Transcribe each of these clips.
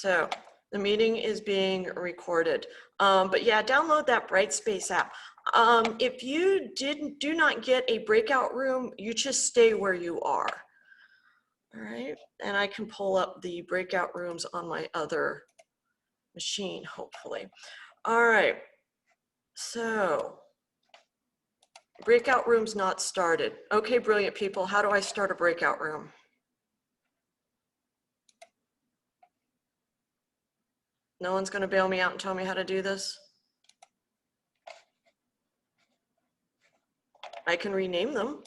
So the meeting is being recorded. But yeah, download that Brightspace app. If you do not get a breakout room, you just stay where you are. All right, and I can pull up the breakout rooms on my other machine, hopefully. All right, so breakout rooms not started. Okay, brilliant people, how do I start a breakout room? No one's gonna bail me out and tell me how to do this? I can rename them.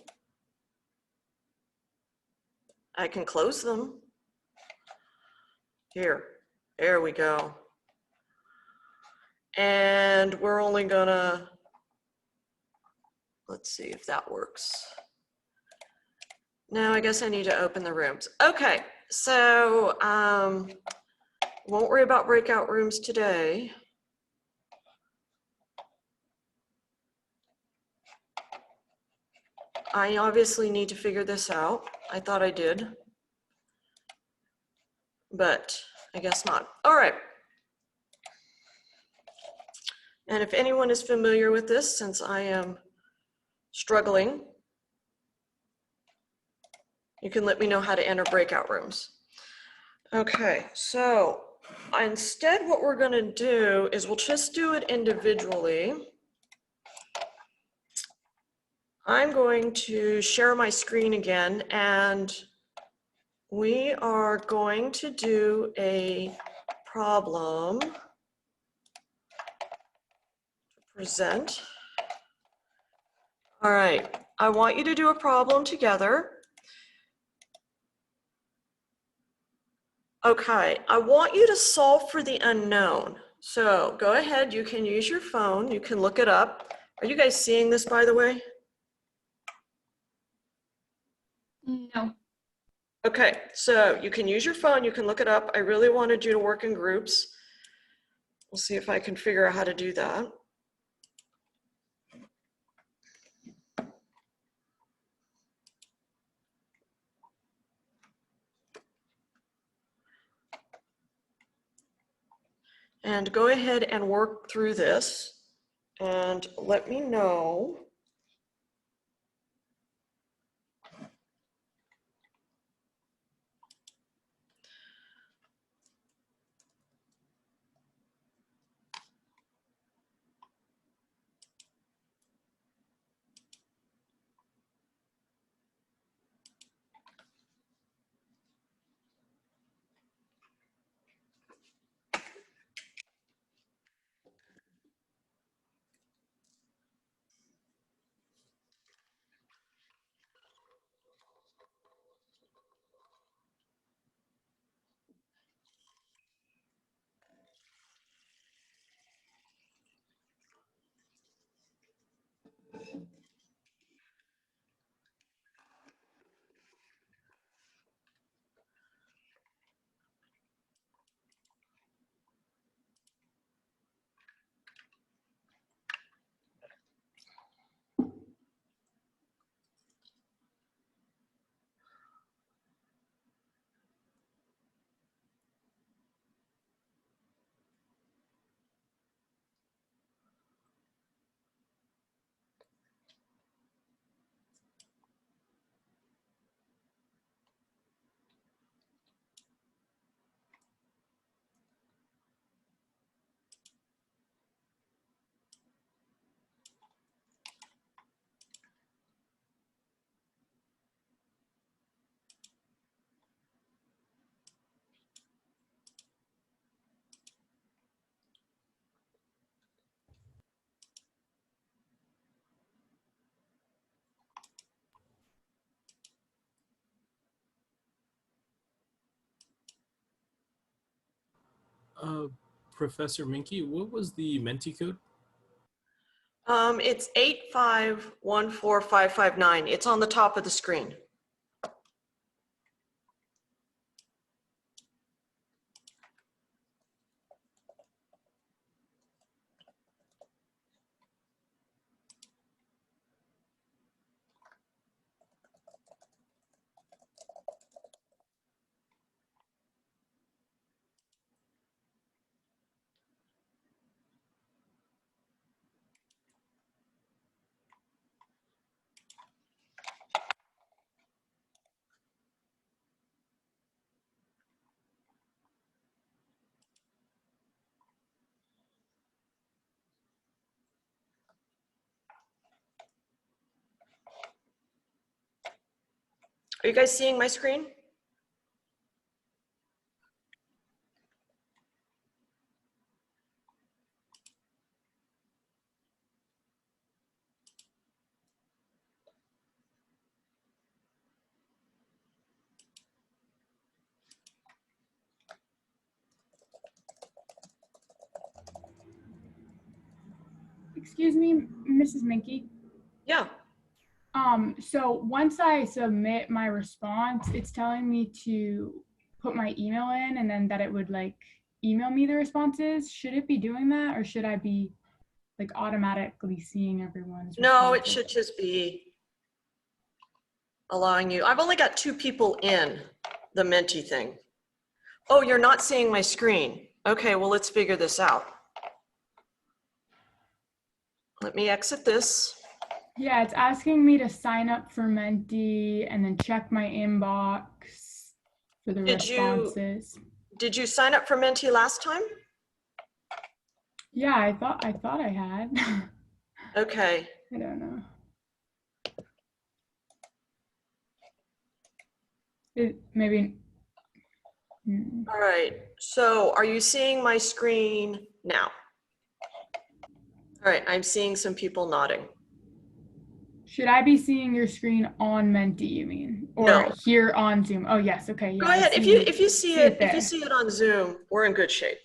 I can close them. Here, there we go. And we're only gonna, let's see if that works. Now I guess I need to open the rooms. Okay, so won't worry about breakout rooms today. I obviously need to figure this out. I thought I did, but I guess not. All right. And if anyone is familiar with this, since I am struggling, you can let me know how to enter breakout rooms. Okay, so instead what we're going to do is we'll just do it individually. I'm going to share my screen again, and we are going to do a problem to present. All right, I want you to do a problem together. Okay, I want you to solve for the unknown. So go ahead, you can use your phone, you can look it up. Are you guys seeing this, by the way? No. Okay, so you can use your phone, you can look it up. I really wanted you to work in groups. We'll see if I can figure out how to do that. And go ahead and work through this and let me know. Professor Minky, what was the Menti code? It's 8514559. It's on the top of the screen. Are you guys seeing my screen? Excuse me, Mrs. Minky. Yeah. So once I submit my response, it's telling me to put my email in and then that it would like email me the responses. Should it be doing that, or should I be like automatically seeing everyone's No, it responses? should just be allowing you. I've only got 2 people in the Menti thing. Oh, you're not seeing my screen. Okay, well, let's figure this out. Let me exit this. Yeah, it's asking me to sign up for Menti and then check my inbox for the responses. Did you sign up for Menti last time? Yeah, I thought I had. Okay. I don't know. Maybe. All right. So are you seeing my screen now? All right. I'm seeing some people nodding. Should I be seeing your screen on Menti, you mean? Or No. here on Zoom? Oh yes, okay. Yeah, Go ahead. If you see it on Zoom, we're in good shape.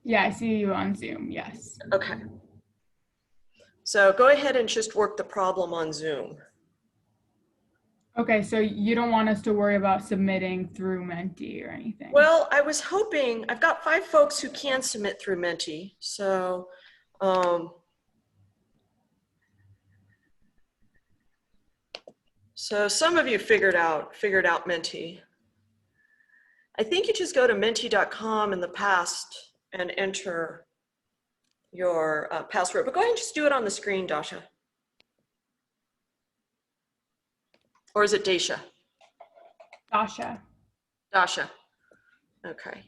Yeah, I see you on Zoom, yes. Okay. So go ahead and just work the problem on Zoom. Okay, so you don't want us to worry about submitting through Menti or anything? Well, I was hoping, I've got 5 folks who can submit through Menti. So, so some of you figured out Menti. I think you just go to menti.com in the past and enter your password, but go ahead and just do it on the screen, Dasha. Or is it Daisha? Dasha. Dasha. Okay.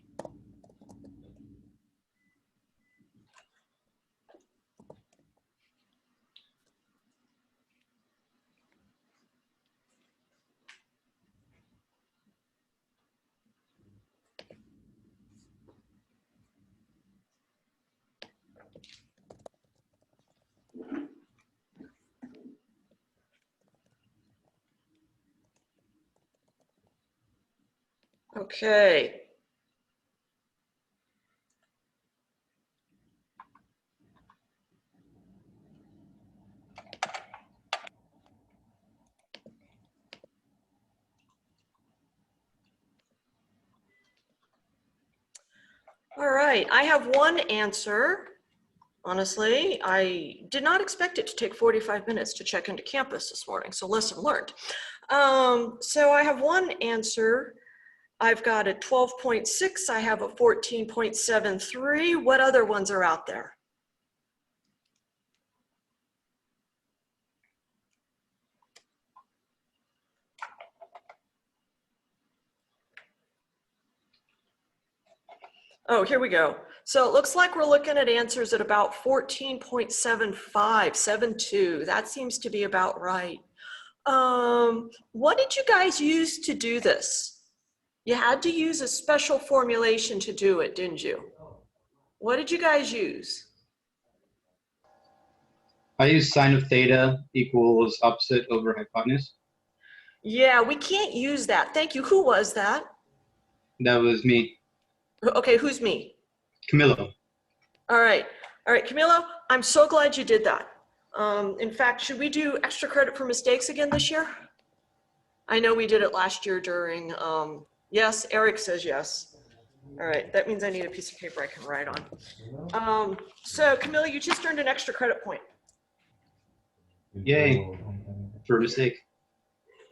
Okay. All right, I have one answer. Honestly, I did not expect it to take 45 minutes to check into campus this morning, so lesson learned. So I have one answer. I've got a 12.6, I have a 14.73. What other ones are out there? Oh, here we go. So it looks like we're looking at answers at about 14.75, 72. That seems to be about right. What did you guys use to do this? You had to use a special formulation to do it, didn't you? What did you guys use? I use sine of theta equals opposite over hypotenuse. Yeah, we can't use that. Thank you. Who was that? That was me. Okay, who's me? Camilo. All right, Camilo, I'm so glad you did that. In fact, should we do extra credit for mistakes again this year? I know we did it last year during, yes, Eric says yes. All right, that means I need a piece of paper I can write on. So Camilo, you just earned an extra credit point. Yay. For a mistake.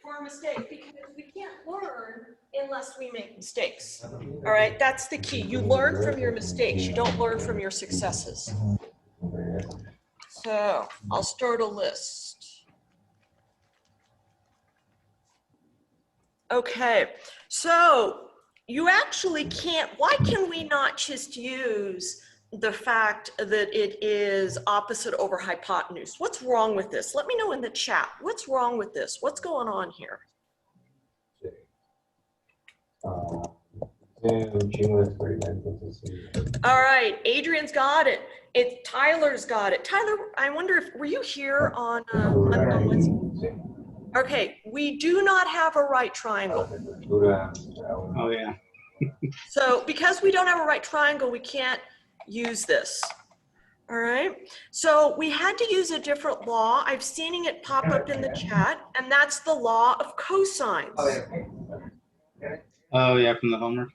For a mistake, because we can't learn unless we make mistakes. All right, that's the key. You learn from your mistakes. You don't learn from your successes. So I'll start a list. Okay, so you actually can't, why can we not just use the fact that it is opposite over hypotenuse? What's wrong with this? Let me know in the chat. What's wrong with this? What's going on here? All right, Adrian's got it. Tyler's got it. Tyler, I wonder if, were you here on Wednesday? Okay, we do not have a right triangle. Oh, yeah. So because we don't have a right triangle, we can't use this. All right, so we had to use a different law. I've seen it pop up in the chat, and that's the law of cosines. Oh, yeah, from the homework.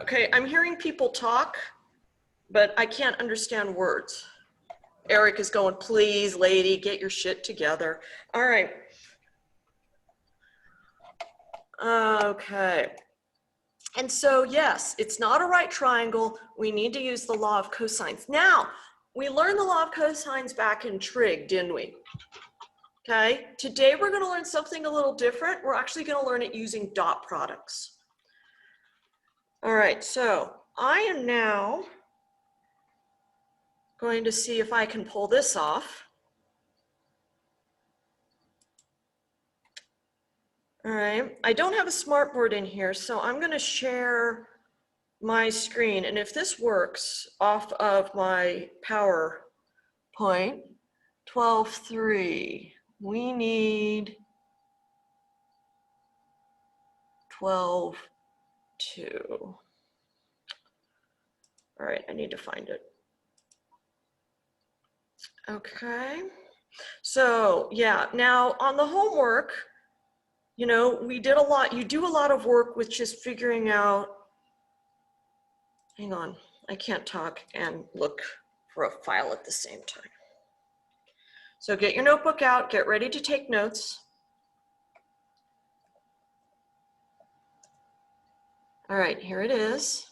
Okay, I'm hearing people talk, but I can't understand words. Eric is going, please, lady, get your shit together. All right. Okay. And so, yes, it's not a right triangle. We need to use the law of cosines. Now, we learned the law of cosines back in trig, didn't we? Okay. Today, we're going to learn something a little different. We're actually going to learn it using dot products. All right. So I am now going to see if I can pull this off. All right, I don't have a smartboard in here, so I'm going to share my screen. And if this works off of my PowerPoint, 12.3, we need 12.2. All right, I need to find it. Okay, so yeah, now on the homework, you know, we did a lot, you do a lot of work with just figuring out, hang on, I can't talk and look for a file at the same time. So get your notebook out, get ready to take notes. All right, here it is.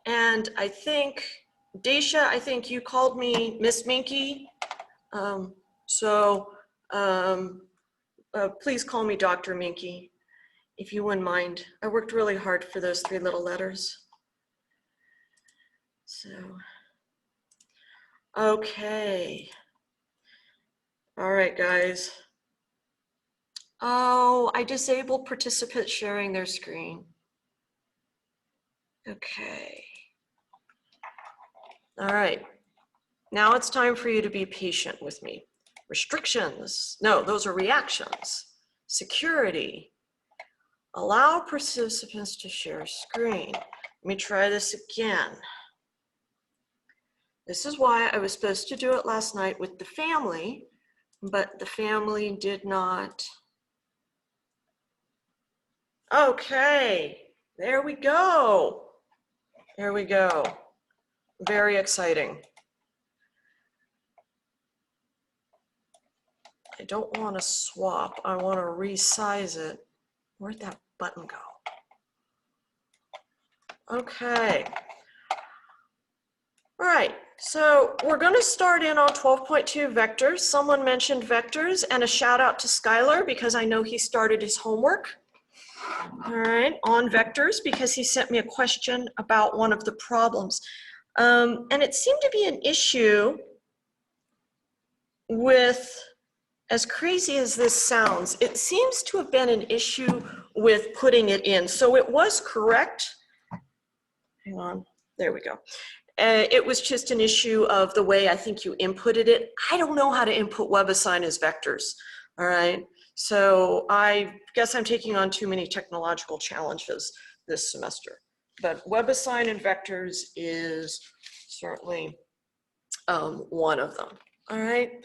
And I think, Daisha, I think you called me Miss Minky. Please call me Dr. Minky, if you wouldn't mind. I worked really hard for those 3 little letters. So, okay. All right, guys. Oh, I disabled participants sharing their screen. Okay. All right. Now it's time for you to be patient with me. Restrictions. No, those are reactions. Security. Allow participants to share screen. Let me try this again. This is why I was supposed to do it last night with the family, but the family did not. Okay, there we go. There we go. Very exciting. I don't want to swap. I want to resize it. Where'd that button go? Okay. All right, so we're going to start in on 12.2 vectors. Someone mentioned vectors, and a shout out to Scalar because I know he started his homework. All right, on vectors because he sent me a question about one of the problems. And it seemed to be an issue with, as crazy as this sounds, it seems to have been an issue with putting it in. So it was correct. Hang on, there we go. It was just an issue of the way I think you inputted it. I don't know how to input WebAssign as vectors, all right? So I guess I'm taking on too many technological challenges this semester. But WebAssign and vectors is certainly one of them, all right?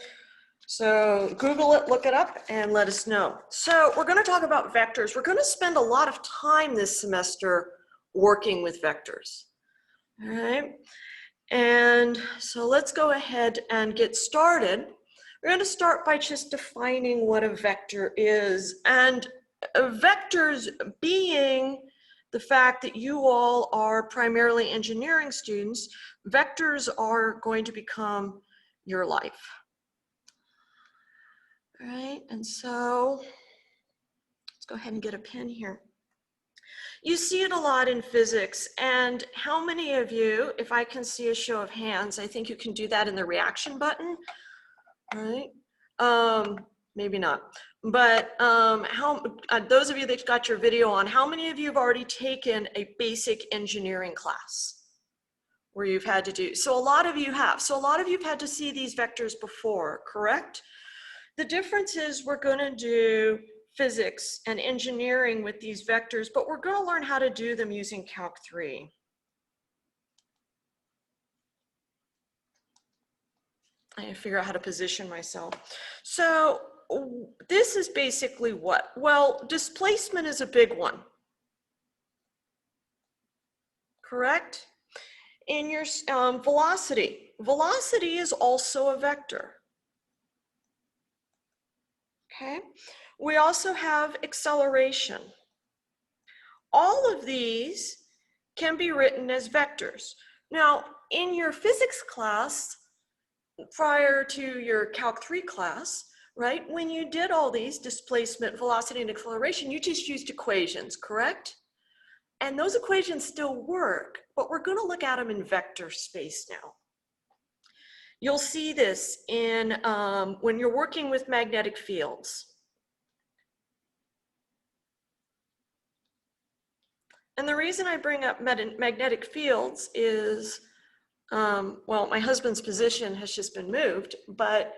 So Google it, look it up, and let us know. So we're going to talk about vectors. We're going to spend a lot of time this semester working with vectors, all right? And so let's go ahead and get started. We're going to start by just defining what a vector is. And vectors being the fact that you all are primarily engineering students, vectors are going to become your life. All right, and so let's go ahead and get a pen here. You see it a lot in physics, and how many of you, if I can see a show of hands, I think you can do that in the reaction button, right? Maybe not, but those of you that got your video on, how many of you have already taken a basic engineering class where you've had to do, so a lot of you have, so a lot of you have had to see these vectors before, correct? The difference is we're going to do physics and engineering with these vectors, but we're going to learn how to do them using Calc 3. I have to figure out how to position myself. So this is basically what? Well, displacement is a big one, correct? In your velocity, velocity is also a vector. Okay, we also have acceleration. All of these can be written as vectors. Now, in your physics class, prior to your Calc 3 class, right, when you did all these, displacement, velocity, and acceleration, you just used equations, correct? And those equations still work, but we're going to look at them in vector space now. You'll see this in when you're working with magnetic fields. And the reason I bring up magnetic fields is, well, my husband's position has just been moved, but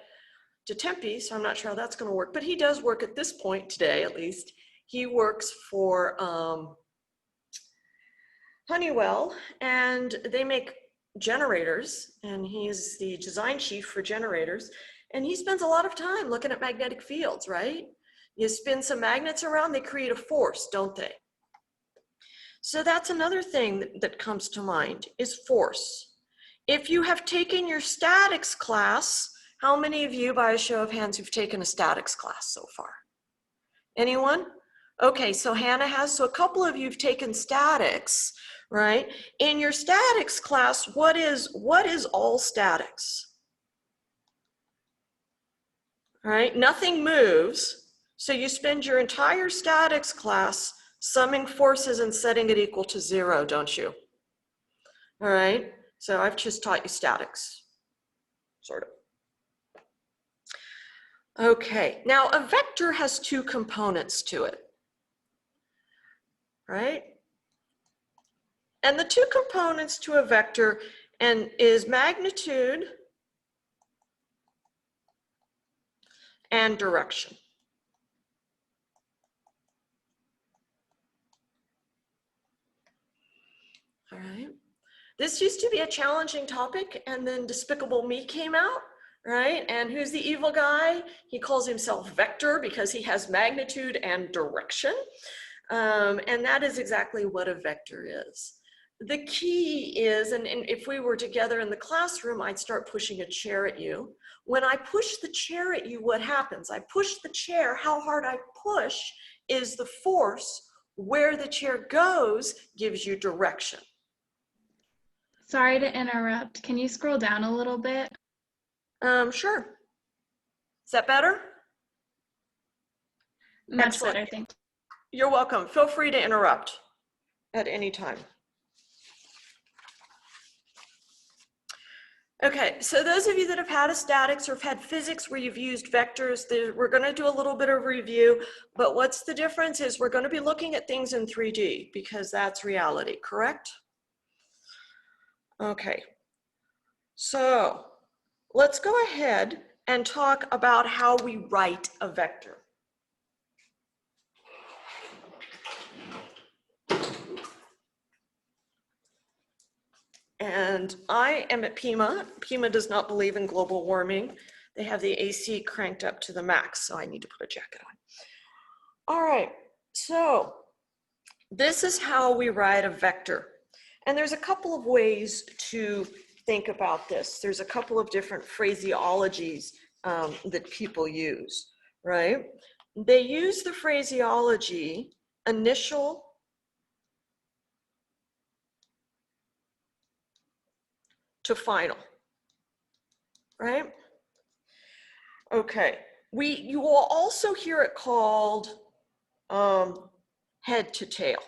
to Tempe, so I'm not sure how that's going to work, but he does work at this point today, at least. He works for Honeywell, and they make generators, and he's the design chief for generators, and he spends a lot of time looking at magnetic fields, right? You spin some magnets around, they create a force, don't they? So that's another thing that comes to mind is force. If you have taken your statics class, how many of you, by a show of hands, have taken a statics class so far? Anyone? Okay, so Hannah has, so a couple of you have taken statics, right? In your statics class, what is all statics? All right, nothing moves, so you spend your entire statics class summing forces and setting it equal to 0, don't you? All right, so I've just taught you statics, sort of. Okay, now a vector has two components to it, right? And the two components to a vector is magnitude and direction. All right. This used to be a challenging topic, and then Despicable Me came out, right? And who's the evil guy? He calls himself Vector because he has magnitude and direction. And that is exactly what a vector is. The key is, and if we were together in the classroom, I'd start pushing a chair at you. When I push the chair at you, what happens? I push the chair, how hard I push is the force. Where the chair goes gives you direction. Sorry to interrupt. Can you scroll down a little bit? Sure. Is that better? Much Excellent. better, thank you. You're welcome. Feel free to interrupt at any time. Okay, so those of you that have had a statics or have had physics where you've used vectors, we're going to do a little bit of review, but what's the difference is we're going to be looking at things in 3D because that's reality, correct? Okay, so let's go ahead and talk about how we write a vector. And I am at Pima. Pima does not believe in global warming. They have the AC cranked up to the max, so I need to put a jacket on. All right, so this is how we write a vector. And there's a couple of ways to think about this. There's a couple of different phraseologies that people use, right? They use the phraseology initial to final, right? Okay, You will also hear it called head to tail,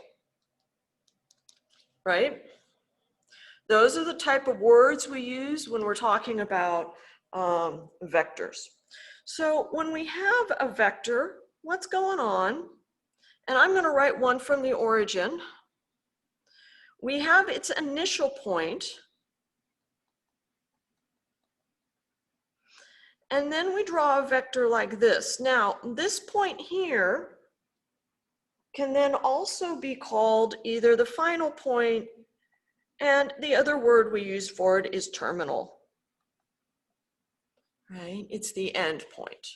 right? Those are the type of words we use when we're talking about vectors. So when we have a vector, what's going on? And I'm going to write one from the origin. We have its initial point, and then we draw a vector like this. Now, this point here can then also be called either the final point, and the other word we use for it is terminal, right? It's the end point.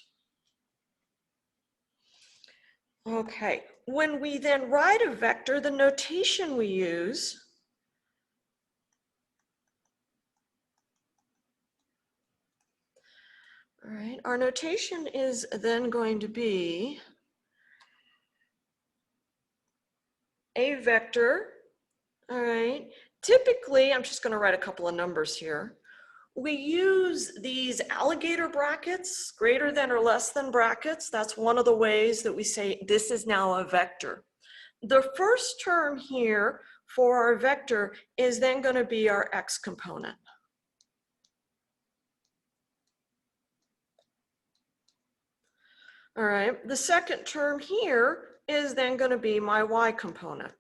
Okay, when we then write a vector, the notation we use all right, our notation is then going to be a vector, all right? Typically, I'm just gonna write a couple of numbers here. We use these alligator brackets, greater than or less than brackets. That's one of the ways that we say this is now a vector. The first term here for our vector is then gonna be our x component. All right, the second term here is then going to be my y component.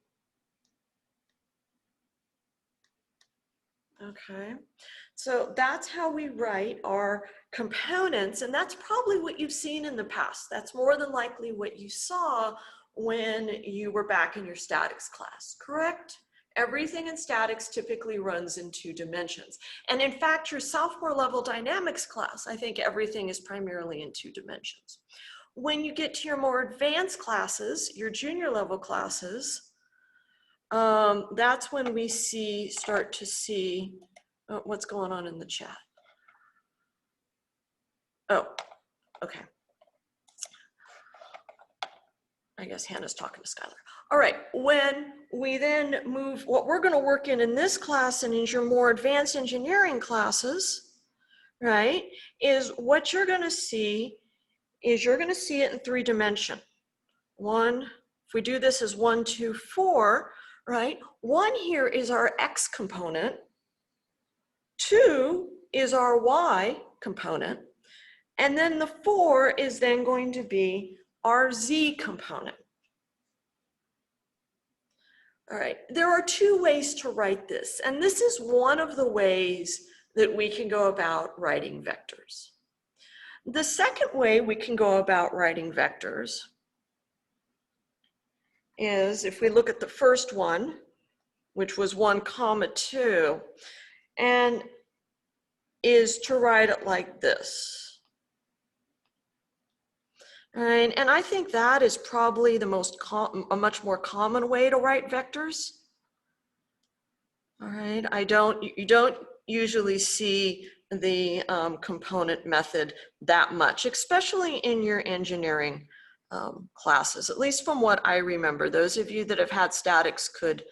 Okay, so that's how we write our components, and that's probably what you've seen in the past. That's more than likely what you saw when you were back in your statics class, correct? Everything in statics typically runs in 2 dimensions. And in fact, your sophomore level dynamics class, I think everything is primarily in 2 dimensions. When you get to your more advanced classes, your junior level classes, that's when we start to see what's going on in the chat. Oh, okay. I guess Hannah's talking to Skylar. All right, when we then move, what we're gonna work in this class and in your more advanced engineering classes, right, is what you're gonna see is you're going to see it in 3 dimensions. If we do this as 1, 2, 4, right? 1 here is our x component. 2 is our y component. And then the 4 is then going to be our z component. All right, there are 2 ways to write this. And this is one of the ways that we can go about writing vectors. The second way we can go about writing vectors is if we look at the first one, which was 1, 2, and is to write it like this. All right, and I think that is probably the a much more common way to write vectors. All right, you don't usually see the component method that much, especially in your engineering classes, at least from what I remember. Those of you that have had statics could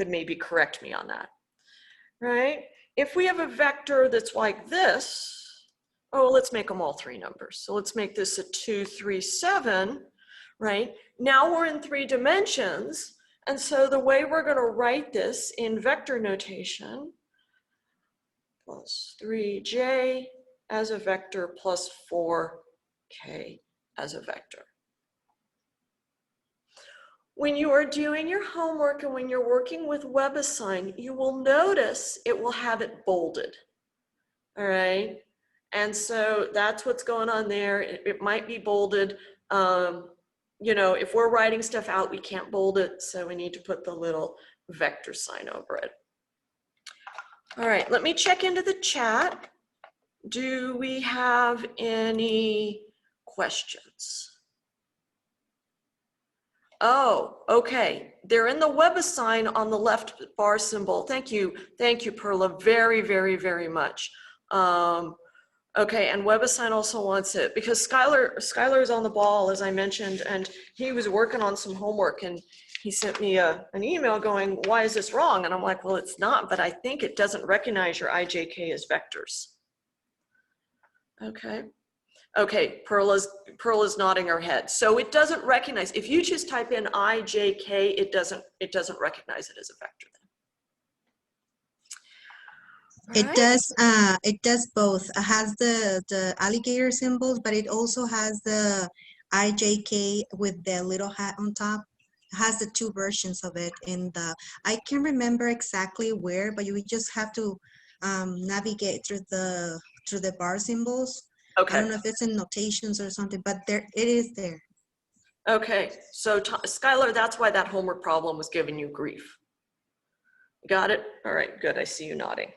maybe correct me on that, right? If we have a vector that's like this, oh, let's make them all 3 numbers. So let's make this a 2, 3, 7, right? Now we're in 3 dimensions. And so the way we're going to write this in vector notation, plus 3j as a vector plus 4k as a vector. When you are doing your homework and when you're working with WebAssign, you will notice it will have it bolded, all right? And so that's what's going on there. It might be bolded. You know, if we're writing stuff out, we can't bold it, so we need to put the little vector sign over it. All right, let me check into the chat. Do we have any questions? Oh, okay. They're in the WebAssign on the left bar symbol. Thank you, Perla, very, very, very much. Okay, and WebAssign also wants it because Skylar is on the ball, as I mentioned, and he was working on some homework and he sent me an email going, why is this wrong? And I'm like, well, it's not, but I think it doesn't recognize your IJK as vectors. Okay, Okay, Pearl is nodding her head. So it doesn't recognize, if you just type in IJK, it doesn't recognize it as a vector then. All right. It does both. It has the alligator symbols, but it also has the IJK with the little hat on top. It has the two versions of it, and I can't remember exactly where, but you just have to navigate through the bar symbols. Okay. I don't know if it's in notations or something, but it is there. Okay, so Skylar, that's why that homework problem was giving you grief. Got it? All right, good, I see you nodding.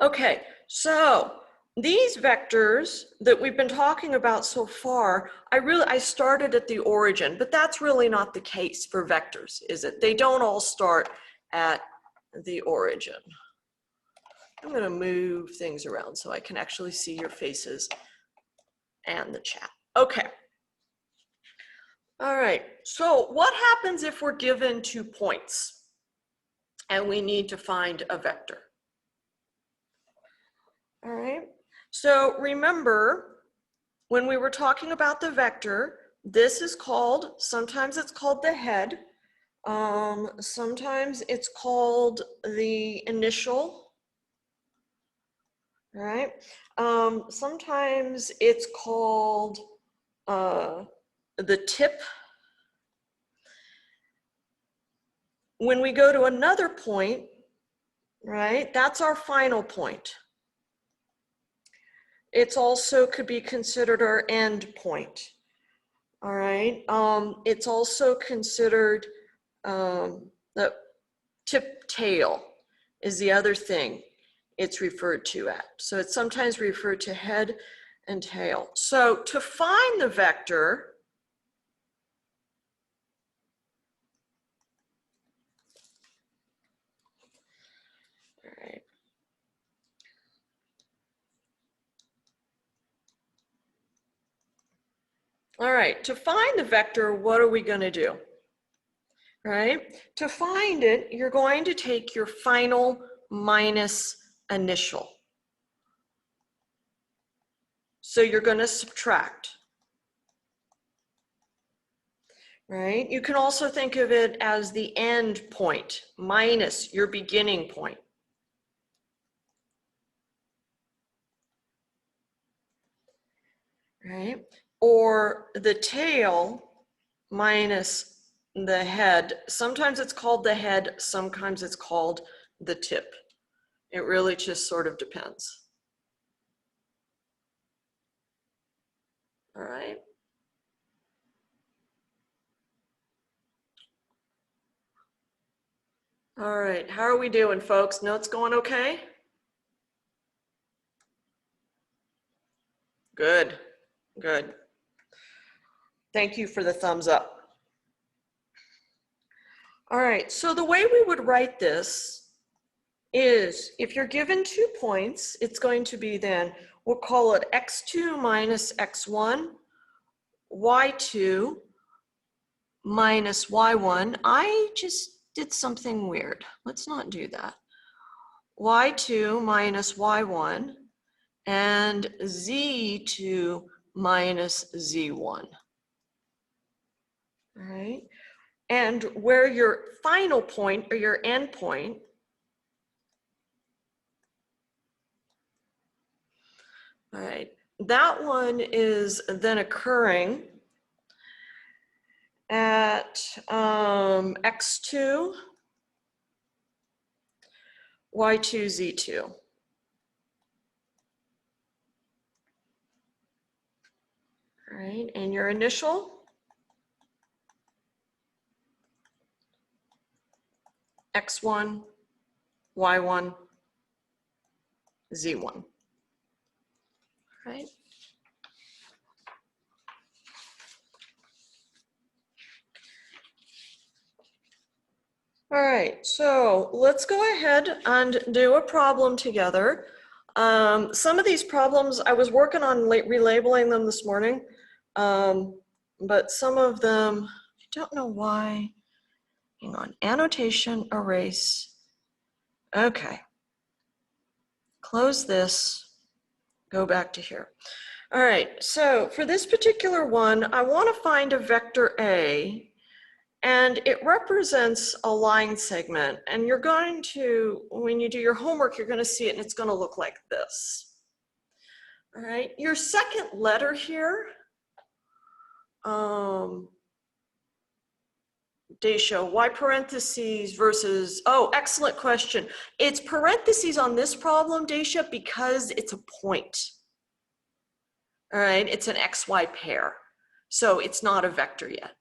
Okay, so these vectors that we've been talking about so far, I started at the origin, but that's really not the case for vectors, is it? They don't all start at the origin. I'm going to move things around so I can actually see your faces and the chat. Okay. All right, so what happens if we're given 2 points and we need to find a vector? All right, so remember when we were talking about the vector, this is called, sometimes it's called the head, sometimes it's called the initial, all right? Sometimes it's called the tip. When we go to another point, right, that's our final point. It's also could be considered our end point. All right, it's also considered the tip tail is the other thing it's referred to at. So it's sometimes referred to head and tail. So to find the vector, all right, to find the vector, what are we going to do? Right? To find it, you're going to take your final minus initial. So you're going to subtract. Right? You can also think of it as the end point minus your beginning point. Right? Or the tail minus the head. Sometimes it's called the head, sometimes it's called the tip. It really just sort of depends. All right. All right, how are we doing, folks? Notes going okay? Good, good. Thank you for the thumbs up. All right, so the way we would write this is if you're given 2 points, it's going to be then, we'll call it x2 minus x1, y2 minus y1. I just did something weird. Let's not do that. y2 minus y1 and z2 minus z1. All right. And where your final point or your end point all right, that one is then occurring at x2, y2, z2. All right, and your initial x1, y1, z1. Right? All right, so let's go ahead and do a problem together. Some of these problems, I was working on relabeling them this morning, but some of them, I don't know why. Hang on, annotation, erase. Okay. Close this, go back to here. All right, so for this particular one, I want to find a vector A, and it represents a line segment. And you're going to, when you do your homework, you're going to see it, and it's going to look like this. All right, your second letter here, Daisha, why parentheses versus, oh, excellent question. It's parentheses on this problem, Daisha, because it's a point. All right, it's an XY pair. So it's not a vector yet.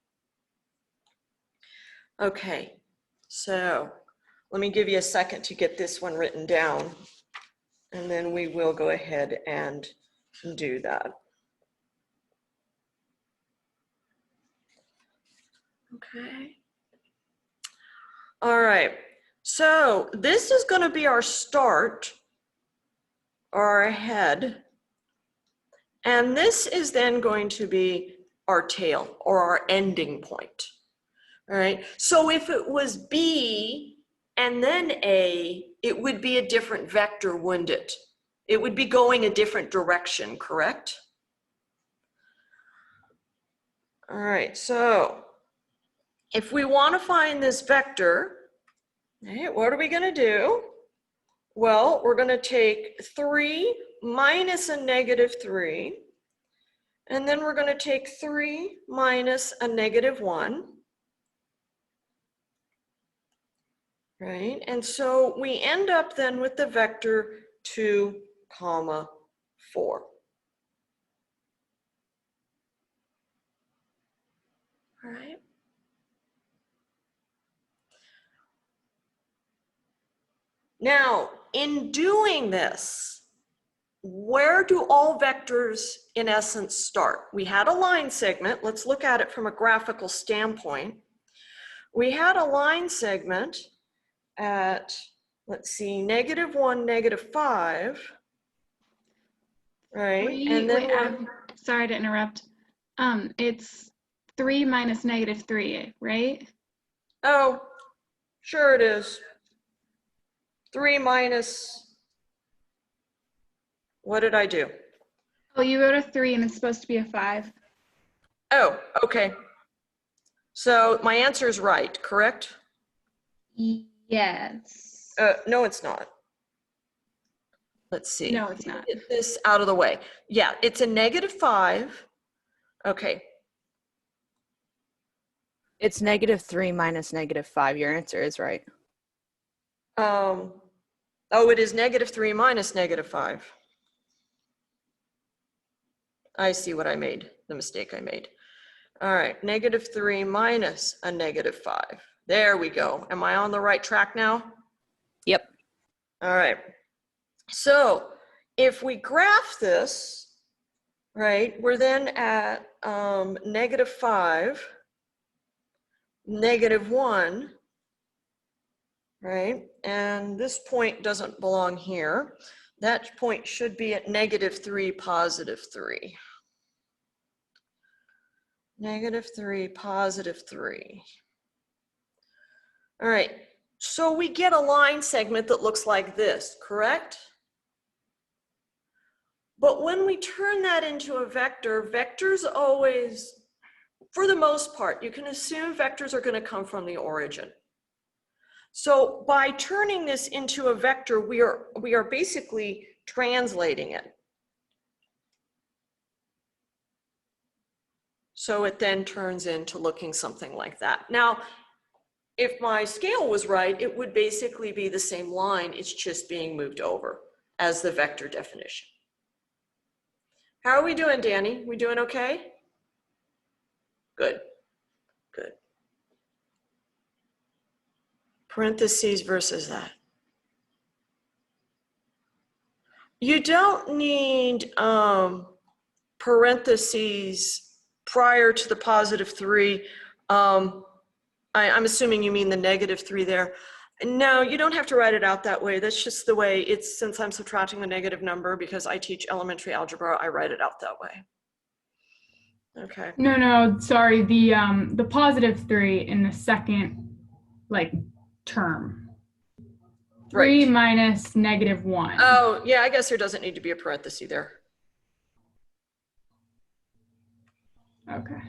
Okay, so let me give you a second to get this one written down, and then we will go ahead and do that. Okay. All right, so this is going to be our start or our head, and this is then going to be our tail or our ending point. All right, so if it was B and then A, it would be a different vector, wouldn't it? It would be going a different direction, correct? All right, so if we want to find this vector, right, what are we going to do? Well, we're going to take 3 minus a negative 3, and then we're going to take 3 minus a negative 1. Right, and so we end up then with the vector 2, 4. All right. Now, in doing this, where do all vectors in essence start? We had a line segment. Let's look at it from a graphical standpoint. We had a line segment at, let's see, -1, -5, right? And then I'm sorry to interrupt. It's 3 minus -3, right? oh, sure it is. 3 minus, what did I do? Oh, you wrote a 3 and it's supposed to be a 5. Oh, okay. So my answer is right, correct? Yes. No, it's not. Let's see. No, it's not. Get this out of the way. Yeah, it's a -5. Okay. It's -3 minus -5. Your answer is right. Oh, it is -3 minus -5. I see what I made, the mistake I made. All right, -3 minus a -5. There we go. Am I on the right track now? Yep. All right. So if we graph this, right, we're then at -5, -1, right? And this point doesn't belong here. That point should be at -3, +3. -3, +3. All right, so we get a line segment that looks like this, correct? But when we turn that into a vector, vectors always, for the most part, you can assume vectors are going to come from the origin. So by turning this into a vector, we are basically translating it. So it then turns into looking something like that. Now, if my scale was right, it would basically be the same line. It's just being moved over as the vector definition. How are we doing, Danny? We doing okay? Good, good. Parentheses versus that. You don't need parentheses prior to the +3. I'm assuming you mean the -3 there. No, you don't have to write it out that way. That's just the way it's, since I'm subtracting the negative number because I teach elementary algebra, I write it out that way. Okay. No, sorry. The +3 in the second term. 3 Right. minus -1. Oh, yeah, I guess there doesn't need to be a parenthesis there. Okay.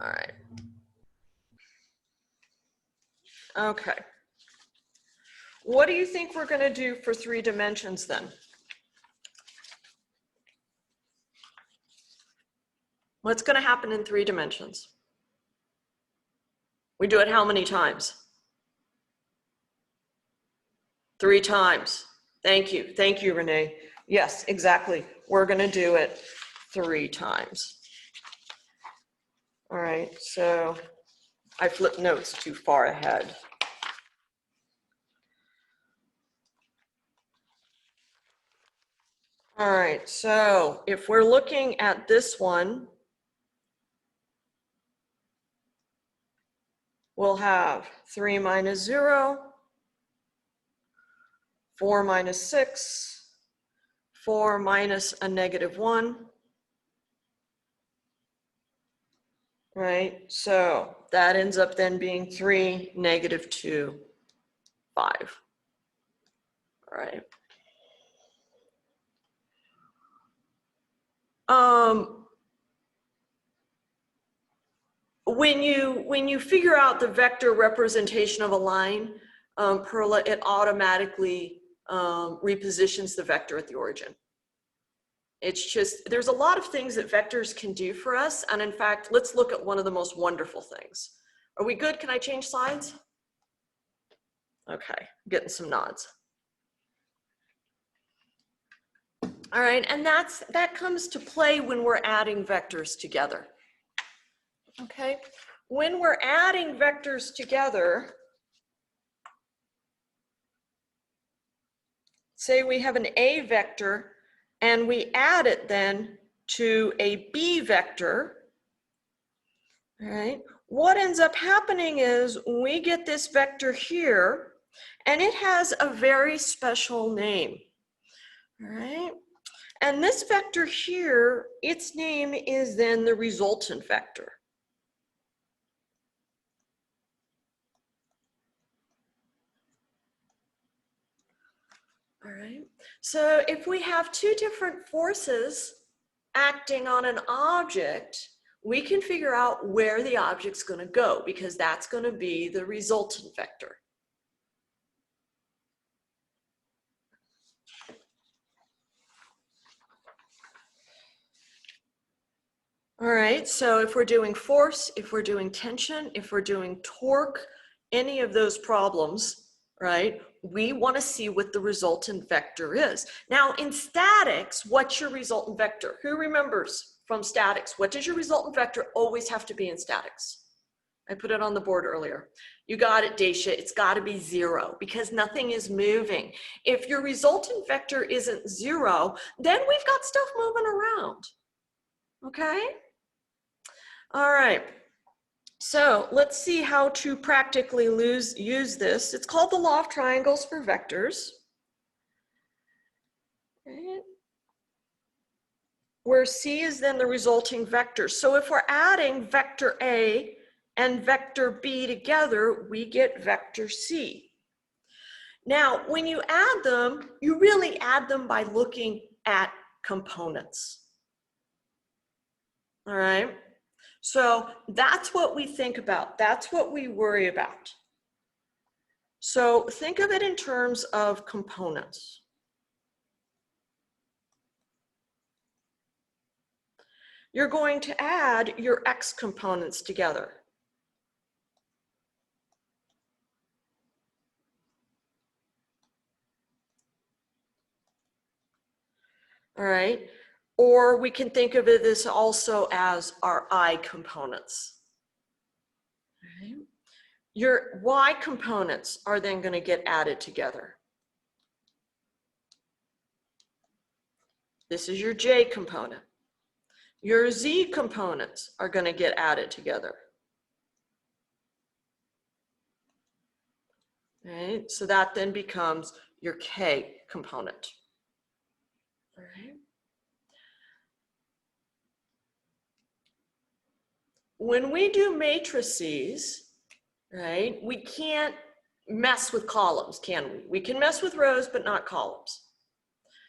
All right. Okay. What do you think we're going to do for 3 dimensions then? What's going to happen in 3 dimensions? We do it how many times? 3 times. Thank you. Thank you, Renee. Yes, exactly. We're going to do it 3 times. All right, so I flipped notes too far ahead. All right, so if we're looking at this one, we'll have 3 minus 0, 4 minus 6, 4 minus a negative 1. Right, so that ends up then being 3, negative 2, 5. All right. When you figure out the vector representation of a line, Perla, it automatically repositions the vector at the origin. It's just, there's a lot of things that vectors can do for us. And in fact, let's look at one of the most wonderful things. Are we good? Can I change slides? Okay, getting some nods. All right, and that comes to play when we're adding vectors together. Okay, when we're adding vectors together, say we have an A vector and we add it then to a B vector, all right, what ends up happening is we get this vector here and it has a very special name, all right? And this vector here, its name is then the resultant vector. All right, so if we have 2 different forces acting on an object, we can figure out where the object's going to go because that's going to be the resultant vector. All right, so if we're doing force, if we're doing tension, if we're doing torque, any of those problems, right, we want to see what the resultant vector is. Now in statics, what's your resultant vector? Who remembers from statics? What does your resultant vector always have to be in statics? I put it on the board earlier. You got it, Dacia. It's got to be 0 because nothing is moving. If your resultant vector isn't 0, then we've got stuff moving around. Okay? All right. So let's see how to practically use this. It's called the law of triangles for vectors. Okay. Where C is then the resulting vector. So if we're adding vector A and vector B together, we get vector C. Now, when you add them, you really add them by looking at components. All right? So that's what we think about. That's what we worry about. So think of it in terms of components. You're going to add your X components together. All right. Or we can think of it as also as our I components. All right. Your Y components are then going to get added together. This is your J component. Your Z components are going to get added together. All right. So that then becomes your K component. All right. When we do matrices, right, we can't mess with columns, can we? We can mess with rows, but not columns.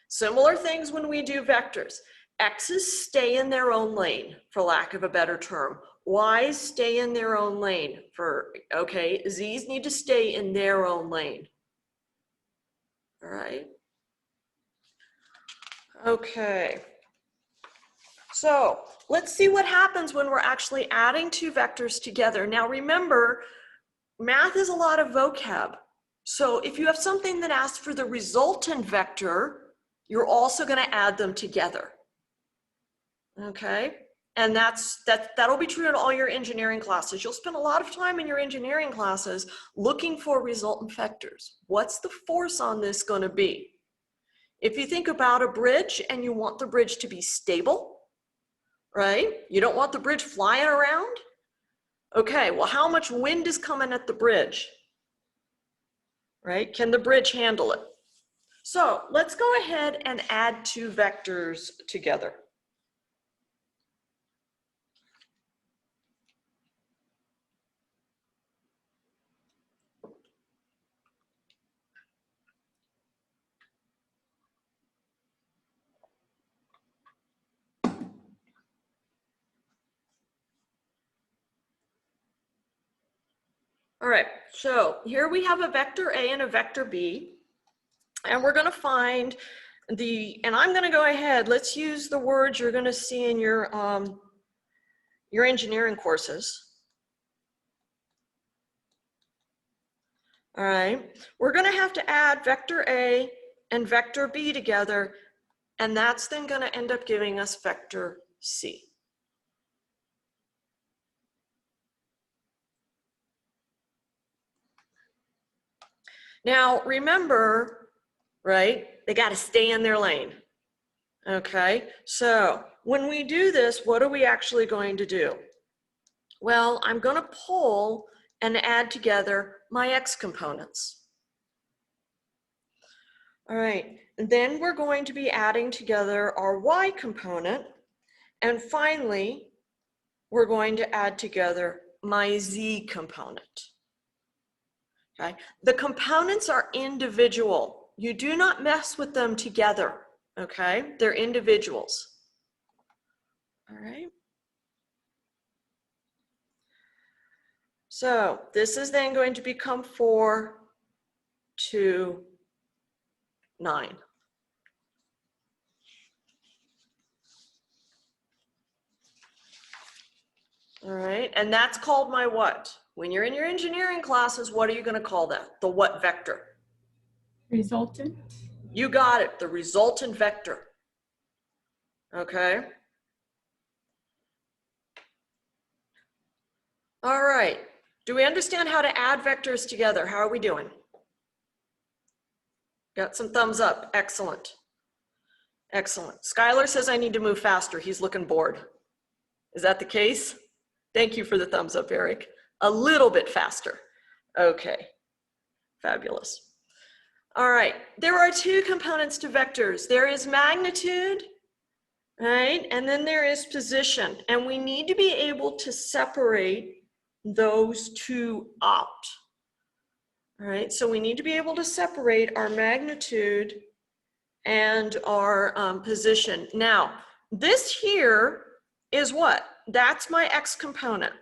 Similar things when we do vectors. X's stay in their own lane, for lack of a better term. Y's stay in their own lane. Okay, Z's need to stay in their own lane. All right. Okay. So let's see what happens when we're actually adding two vectors together. Now remember, math is a lot of vocab. So if you have something that asks for the resultant vector, you're also going to add them together. Okay? And that'll be true in all your engineering classes. You'll spend a lot of time in your engineering classes looking for resultant vectors. What's the force on this going to be? If you think about a bridge and you want the bridge to be stable, right? You don't want the bridge flying around. Okay, well, how much wind is coming at the bridge? Right? Can the bridge handle it? So let's go ahead and add two vectors together. All right, so here we have a vector A and a vector B, and we're going to find and I'm going to go ahead, let's use the words you're going to see in your engineering courses. All right, we're going to have to add vector A and vector B together, and that's then going to end up giving us vector C. Now, remember, right, they got to stay in their lane. Okay, so when we do this, what are we actually going to do? Well, I'm going to pull and add together my X components. All right, and then we're going to be adding together our Y component. And finally, we're going to add together my Z component. Okay, the components are individual. You do not mess with them together, okay? They're individuals. All right. So this is then going to become 4, 2, 9. All right, and that's called my what? When you're in your engineering classes, what are you going to call that? The what vector? Resultant. You got it, the resultant vector. Okay. All right, do we understand how to add vectors together? How are we doing? Got some thumbs up, excellent. Excellent. Skylar says I need to move faster, he's looking bored. Is that the case? Thank you for the thumbs up, Eric. A little bit faster. Okay, fabulous. All right, there are two components to vectors. There is magnitude, right? And then there is position. And we need to be able to separate those two out. All right, so we need to be able to separate our magnitude and our position. Now, this here is what? That's my X component.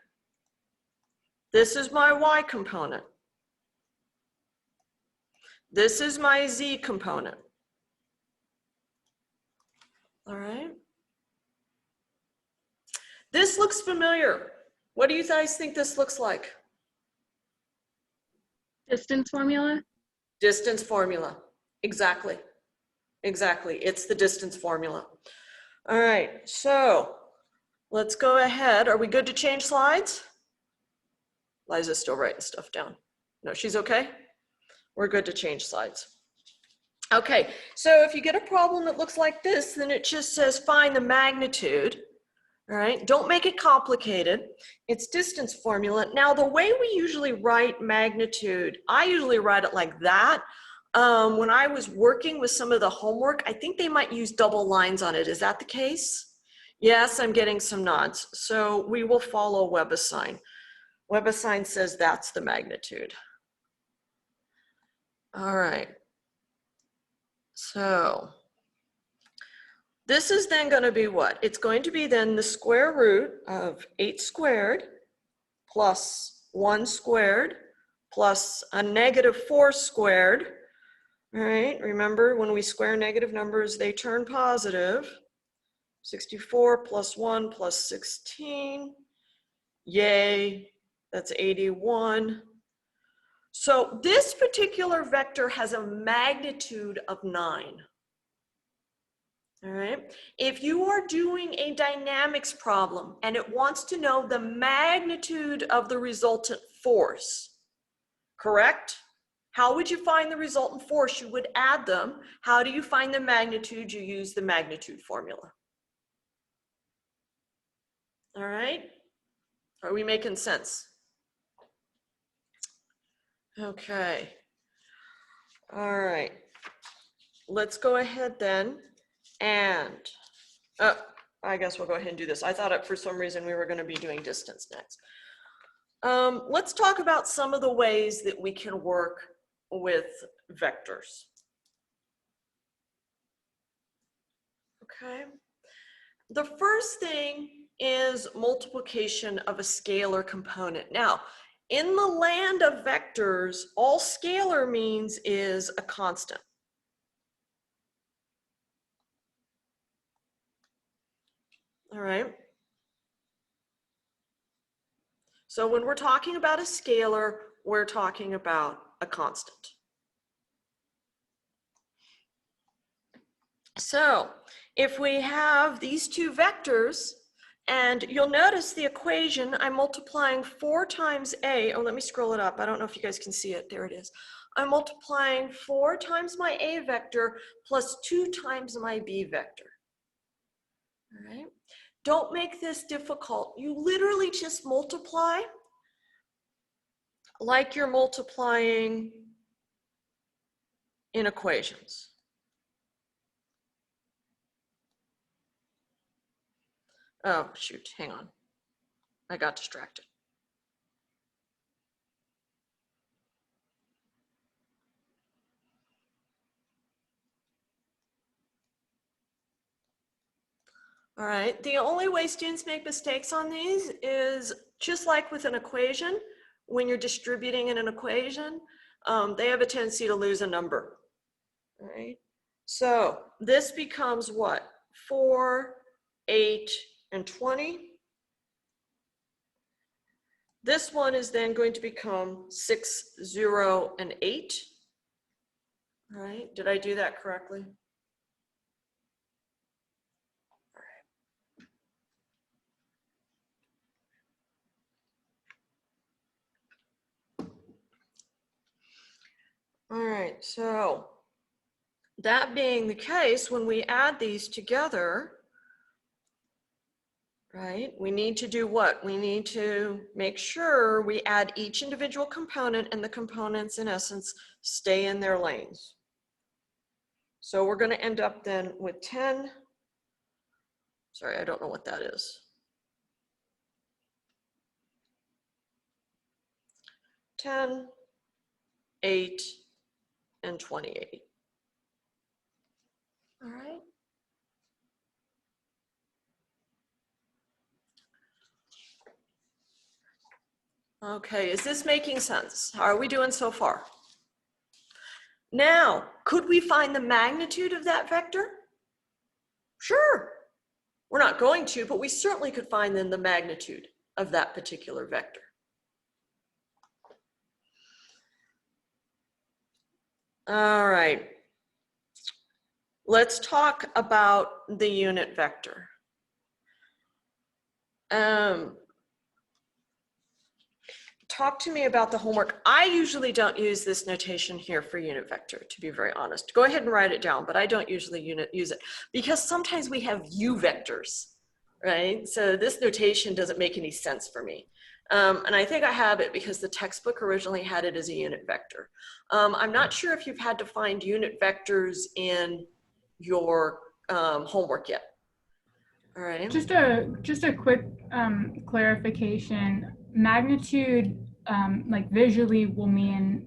This is my Y component. This is my Z component. All right. This looks familiar. What do you guys think this looks like? Distance formula? Distance formula. Exactly. Exactly. It's the distance formula. All right. So let's go ahead. Are we good to change slides? Liza's still writing stuff down. No, she's okay? We're good to change slides. Okay, so if you get a problem that looks like this, then it just says find the magnitude. All right, don't make it complicated. It's distance formula. Now, the way we usually write magnitude, I usually write it like that. When I was working with some of the homework, I think they might use double lines on it. Is that the case? Yes, I'm getting some nods. So we will follow WebAssign. WebAssign says that's the magnitude. All right. So This is then going to be what? It's going to be then the square root of 8 squared plus 1 squared plus a negative 4 squared. All right, remember when we square negative numbers, they turn positive. 64 plus 1 plus 16. Yay, that's 81. So this particular vector has a magnitude of 9. All right. If you are doing a dynamics problem and it wants to know the magnitude of the resultant force, correct? How would you find the resultant force? You would add them. How do you find the magnitude? You use the magnitude formula. All right. Are we making sense? Okay. All right. Let's go ahead then and I guess we'll go ahead and do this. I thought for some reason we were going to be doing distance next. Let's talk about some of the ways that we can work with vectors. Okay. The first thing is multiplication of a scalar component. Now, in the land of vectors, all scalar means is a constant. All right. So when we're talking about a scalar, we're talking about a constant. So if we have these two vectors, and you'll notice the equation, I'm multiplying 4 times a, oh, let me scroll it up. I don't know if you guys can see it. There it is. I'm multiplying 4 times my a vector plus 2 times my b vector. All right. Don't make this difficult. You literally just multiply like you're multiplying in equations. Oh, shoot, hang on. I got distracted. All right, the only way students make mistakes on these is just like with an equation, when you're distributing in an equation, they have a tendency to lose a number, all right? So this becomes what? 4, 8, and 20. This one is then going to become 6, 0, and 8. All right, did I do that correctly? All right, so that being the case, when we add these together, right, we need to do what? We need to make sure we add each individual component and the components in essence stay in their lanes. So we're going to end up then with 10. Sorry, I don't know what that is. 10, 8, and 28. All right. Okay, is this making sense? How are we doing so far? Now, could we find the magnitude of that vector? Sure. We're not going to, but we certainly could find then the magnitude of that particular vector. All right. Let's talk about the unit vector. Talk to me about the homework. I usually don't use this notation here for unit vector, to be very honest. Go ahead and write it down, but I don't usually use it because sometimes we have u vectors, right? So this notation doesn't make any sense for me. And I think I have it because the textbook originally had it as a unit vector. I'm not sure if you've had to find unit vectors in your homework yet. All right. Just a quick clarification. Magnitude, like visually, will mean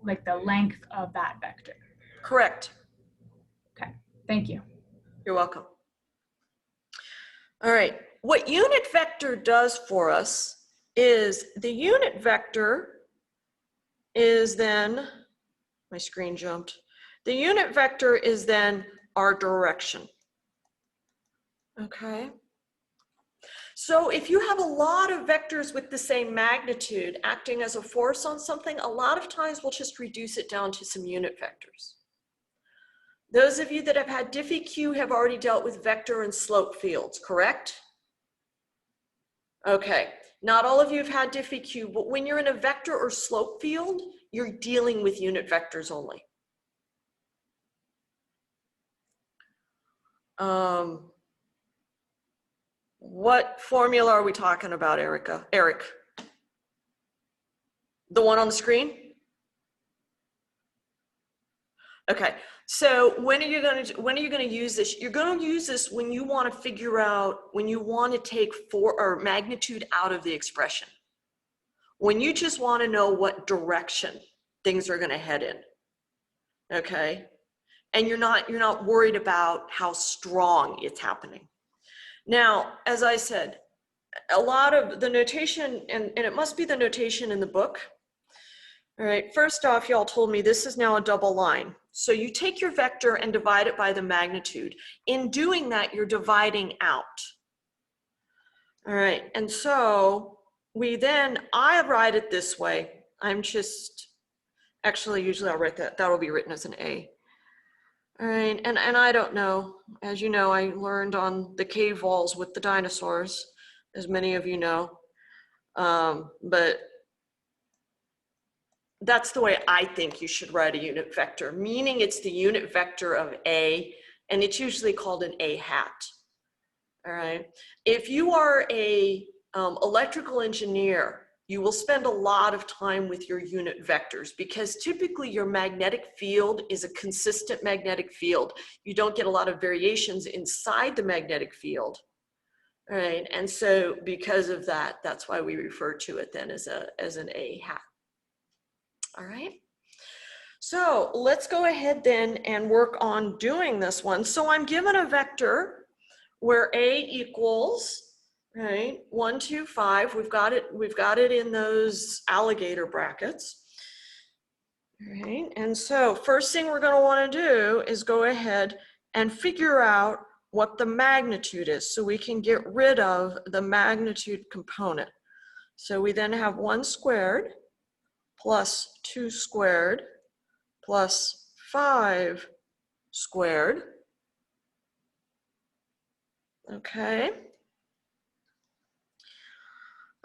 like the length of that vector. Correct. Okay, thank you. You're welcome. All right, what unit vector does for us is the unit vector is then, my screen jumped. The unit vector is then our direction. Okay. So if you have a lot of vectors with the same magnitude acting as a force on something, a lot of times we'll just reduce it down to some unit vectors. Those of you that have had diffie-q have already dealt with vector and slope fields, correct? Okay, not all of you have had diffie-q, but when you're in a vector or slope field, you're dealing with unit vectors only. What formula are we talking about, Erica? Eric? The one on the screen? Okay, so when are you going to use this? You're going to use this when you want to figure out, when you want to take magnitude out of the expression. When you just want to know what direction things are going to head in. Okay? And you're not worried about how strong it's happening. Now, as I said, a lot of the notation, and it must be the notation in the book. All right, first off, y'all told me this is now a double line. So you take your vector and divide it by the magnitude. In doing that, you're dividing out. All right, and so I write it this way. Actually, usually I'll write that'll be written as an A. All right, and I don't know, as you know, I learned on the cave walls with the dinosaurs, as many of you know, but that's the way I think you should write a unit vector, meaning it's the unit vector of A, and it's usually called an A hat. All right, if you are a electrical engineer, you will spend a lot of time with your unit vectors because typically your magnetic field is a consistent magnetic field. You don't get a lot of variations inside the magnetic field. All right, and so because of that, that's why we refer to it then as an A hat. All right, so let's go ahead then and work on doing this one. So I'm given a vector where A equals, right, 1, 2, 5. We've got it in those alligator brackets. All right, and so first thing we're going to want to do is go ahead and figure out what the magnitude is so we can get rid of the magnitude component. So we then have 1 squared plus 2 squared plus 5 squared. Okay.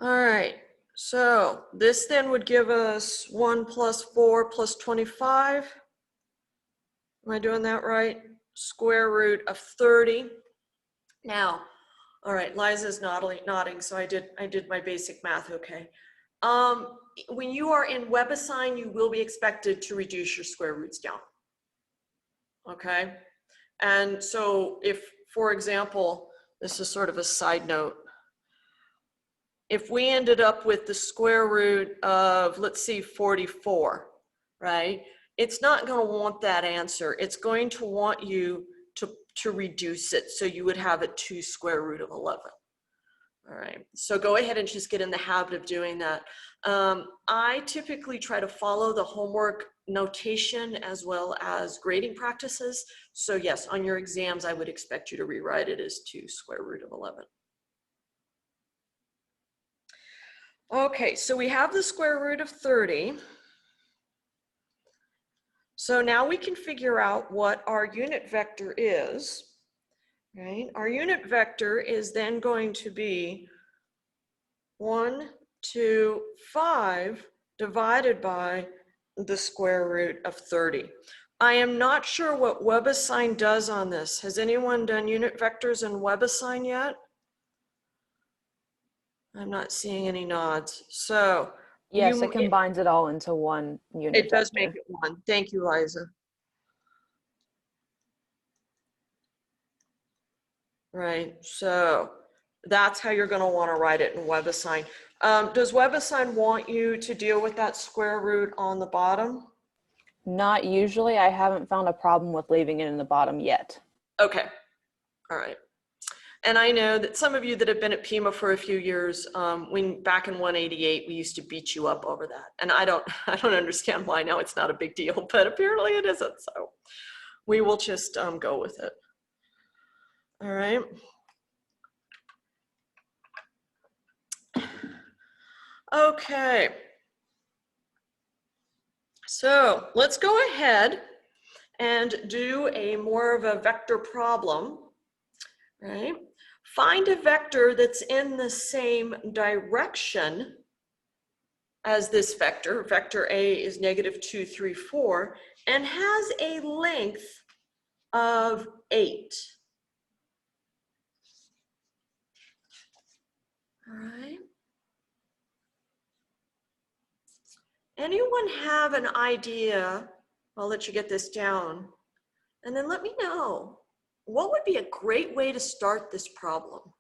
All right, so this then would give us 1 plus 4 plus 25. Am I doing that right? Square root of 30. Now, all right, Liza's nodding, so I did my basic math, okay. When you are in WebAssign, you will be expected to reduce your square roots down, okay? And so if, for example, this is sort of a side note, if we ended up with the square root of, let's see, 44, right? It's not going to want that answer. It's going to want you to reduce it, so you would have it 2 square root of 11. All right, so go ahead and just get in the habit of doing that. I typically try to follow the homework notation as well as grading practices. So yes, on your exams, I would expect you to rewrite it as 2 square root of 11. Okay, so we have the square root of 30. So now we can figure out what our unit vector is, right? Our unit vector is then going to be 1, 2, 5 divided by the square root of 30. I am not sure what WebAssign does on this. Has anyone done unit vectors in WebAssign yet? I'm not seeing any nods. So Yes, it combines it all into one unit It does vector. make it 1. Thank you, Liza. Right, so that's how you're going to want to write it in WebAssign. Does WebAssign want you to deal with that square root on the bottom? Not usually. I haven't found a problem with leaving it in the bottom yet. Okay, All right. And I know that some of you that have been at Pima for a few years, back in 188, we used to beat you up over that. And I don't understand why now it's not a big deal, but apparently it isn't. So we will just go with it. All right. Okay. So let's go ahead and do a more of a vector problem, right? Find a vector that's in the same direction as this vector. Vector A is -2, 3, 4, and has a length of 8. All right. Anyone have an idea? I'll let you get this down. And then let me know, what would be a great way to start this problem?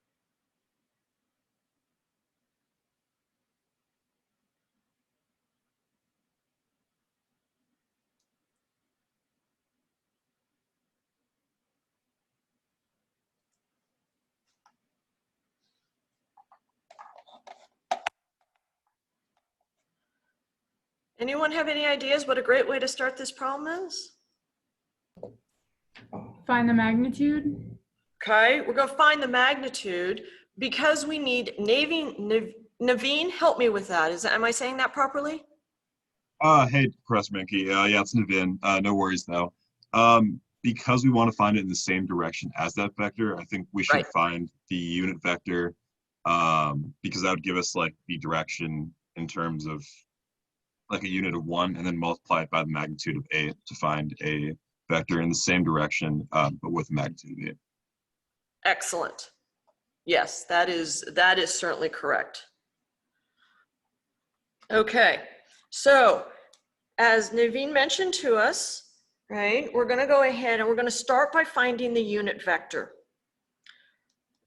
Anyone have any ideas what a great way to start this problem is? Find the magnitude. Okay, we're going to find the magnitude because we need Naveen, help me with that. Am I saying that properly? Hey, Professor Menke. Yeah, it's Navin. No worries though. Because we want to find it in the same direction as that vector, I think we should Right. find the unit vector, because that would give us like the direction in terms of like a unit of 1, and then multiply it by the magnitude of 8 to find a vector in the same direction, but with a magnitude of 8. Excellent. Yes, that is certainly correct. Okay, so as Naveen mentioned to us, right, we're going to go ahead and we're going to start by finding the unit vector.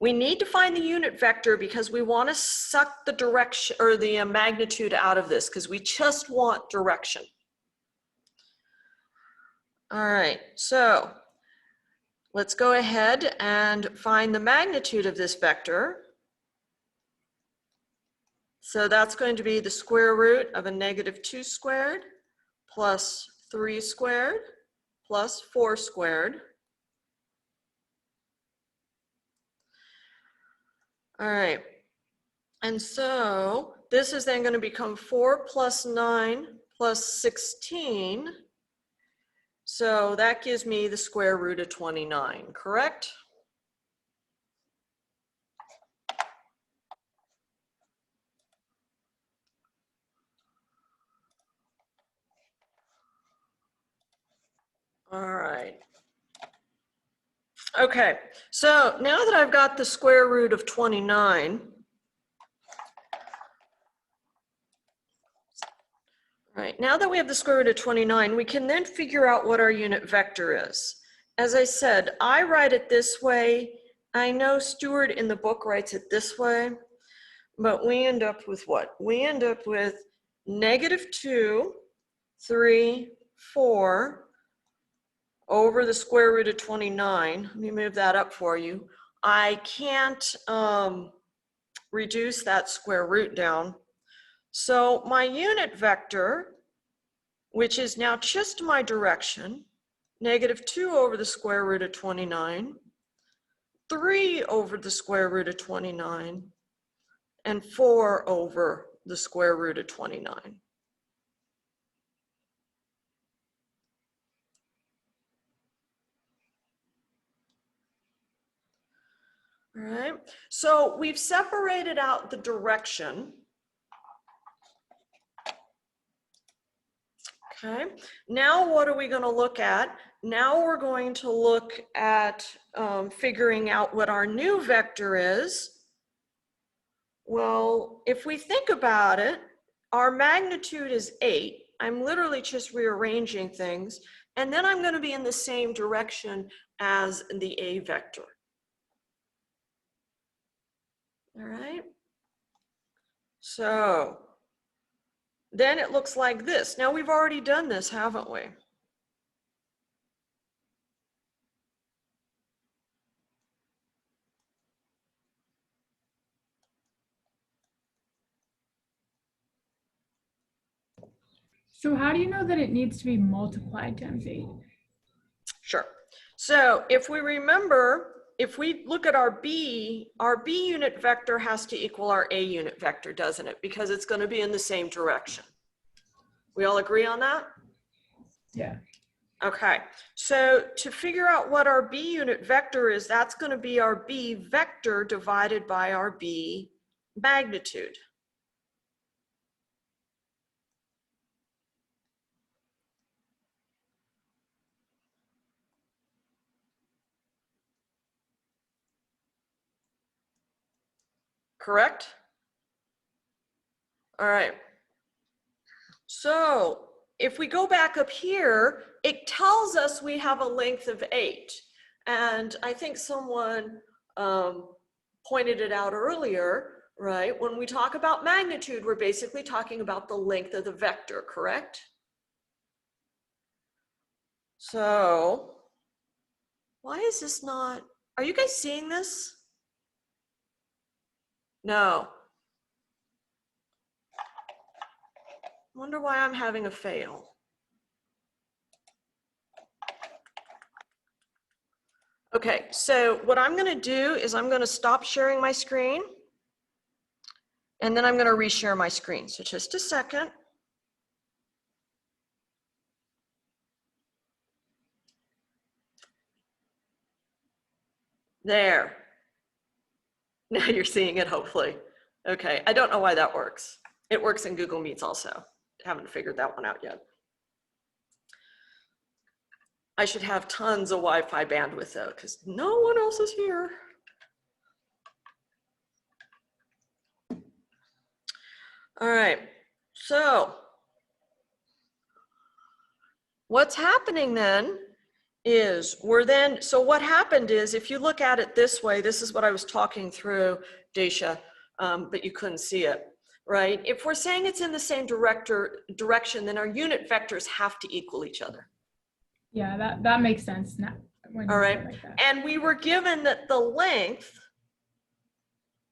We need to find the unit vector because we want to suck the direction or the magnitude out of this because we just want direction. All right, so let's go ahead and find the magnitude of this vector. So that's going to be the square root of a -2 squared plus 3 squared plus 4 squared. All right, and so this is then going to become 4 plus 9 plus 16. So that gives me the square root of 29, correct? All right. Okay, so now that I've got the square root of 29, right, now that we have the square root of 29, we can then figure out what our unit vector is. As I said, I write it this way. I know Stewart in the book writes it this way, but we end up with what? We end up with -2, 3, 4 over the square root of 29. Let me move that up for you. I can't reduce that square root down. So my unit vector, which is now just my direction, -2 over the square root of 29, 3 over the square root of 29, and 4 over the square root of 29. All right, so we've separated out the direction. Okay, now what are we going to look at? Now we're going to look at figuring out what our new vector is. Well, if we think about it, our magnitude is 8. I'm literally just rearranging things, and then I'm going to be in the same direction as the A vector. All right, so then it looks like this. Now we've already done this, haven't we? So how do you know that it needs to be multiplied times 8? Sure. So if we remember, if we look at our B unit vector has to equal our A unit vector, doesn't it? Because it's going to be in the same direction. We all agree on that? Yeah. Okay. So to figure out what our B unit vector is, that's going to be our B vector divided by our B magnitude. Correct? All right. So if we go back up here, it tells us we have a length of 8. And I think someone pointed it out earlier, right? When we talk about magnitude, we're basically talking about the length of the vector, correct? So why is this not, are you guys seeing this? No. Wonder why I'm having a fail. Okay, so what I'm going to do is I'm going to stop sharing my screen, and then I'm going to reshare my screen. So just a second. There. Now you're seeing it, hopefully. Okay, I don't know why that works. It works in Google Meets also. Haven't figured that one out yet. I should have tons of Wi-Fi bandwidth though, because no one else is here. All right, so what's happening then is so what happened is, if you look at it this way, this is what I was talking through, Daisha, but you couldn't see it, right? If we're saying it's in the same direction, then our unit vectors have to equal each other. Yeah, that makes sense now. When All you say right, it like that. and we were given that the length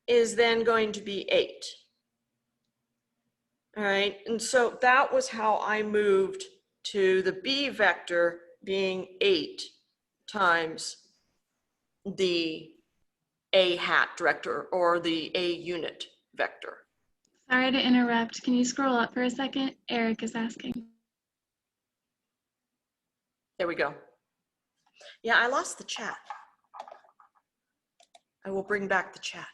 is then going to be 8. All right, and so that was how I moved to the B vector being 8 times the A hat vector, or the A unit vector. Sorry to interrupt. Can you scroll up for a second? Eric is asking. There we go. Yeah, I lost the chat. I will bring back the chat.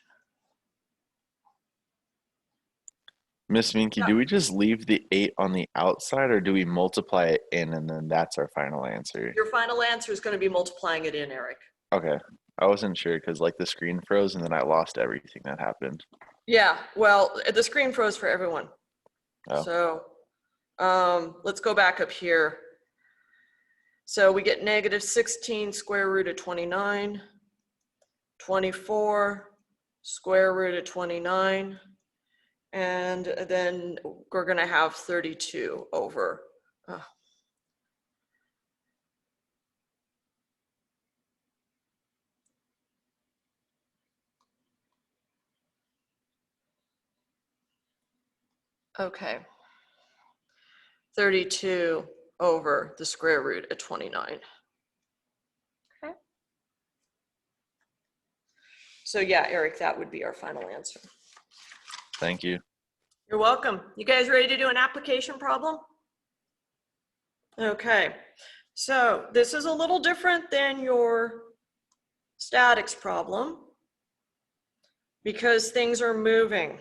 Miss Minky, Yeah. do we just leave the 8 on the outside, or do we multiply it in and then that's our final answer? Your final answer is going to be multiplying it in, Eric. Okay. I wasn't sure because like the screen froze and then I lost everything that happened. Yeah, well, the screen froze for everyone. Oh. So let's go back up here. So we get negative 16 square root of 29, 24 square root of 29, and then we're going to have 32 over. Okay. 32 over the square root of 29. Okay. So yeah, Eric, that would be our final answer. Thank you. You're welcome. You guys ready to do an application problem? Okay. So this is a little different than your statics problem because things are moving.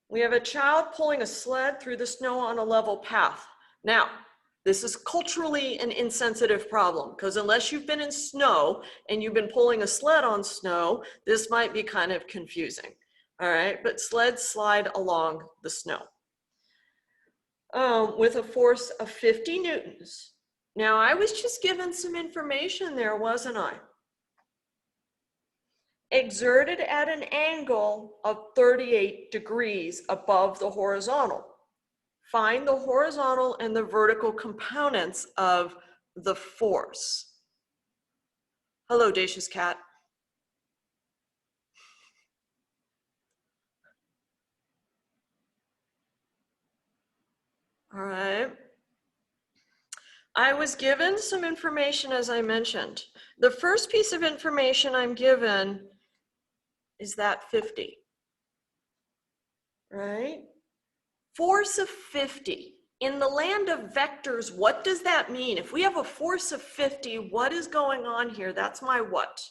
We have a child pulling a sled through the snow on a level path. Now, this is culturally an insensitive problem because unless you've been in snow and you've been pulling a sled on snow, this might be kind of confusing. All right, but sleds slide along the snow with a force of 50 newtons. Now, I was just given some information there, wasn't I? Exerted at an angle of 38 degrees above the horizontal. Find the horizontal and the vertical components of the force. Hello, Dacia's cat. All right. I was given some information, as I mentioned. The first piece of information I'm given is that 50, right? Force of 50. In the land of vectors, what does that mean? If we have a force of 50, what is going on here? That's my what?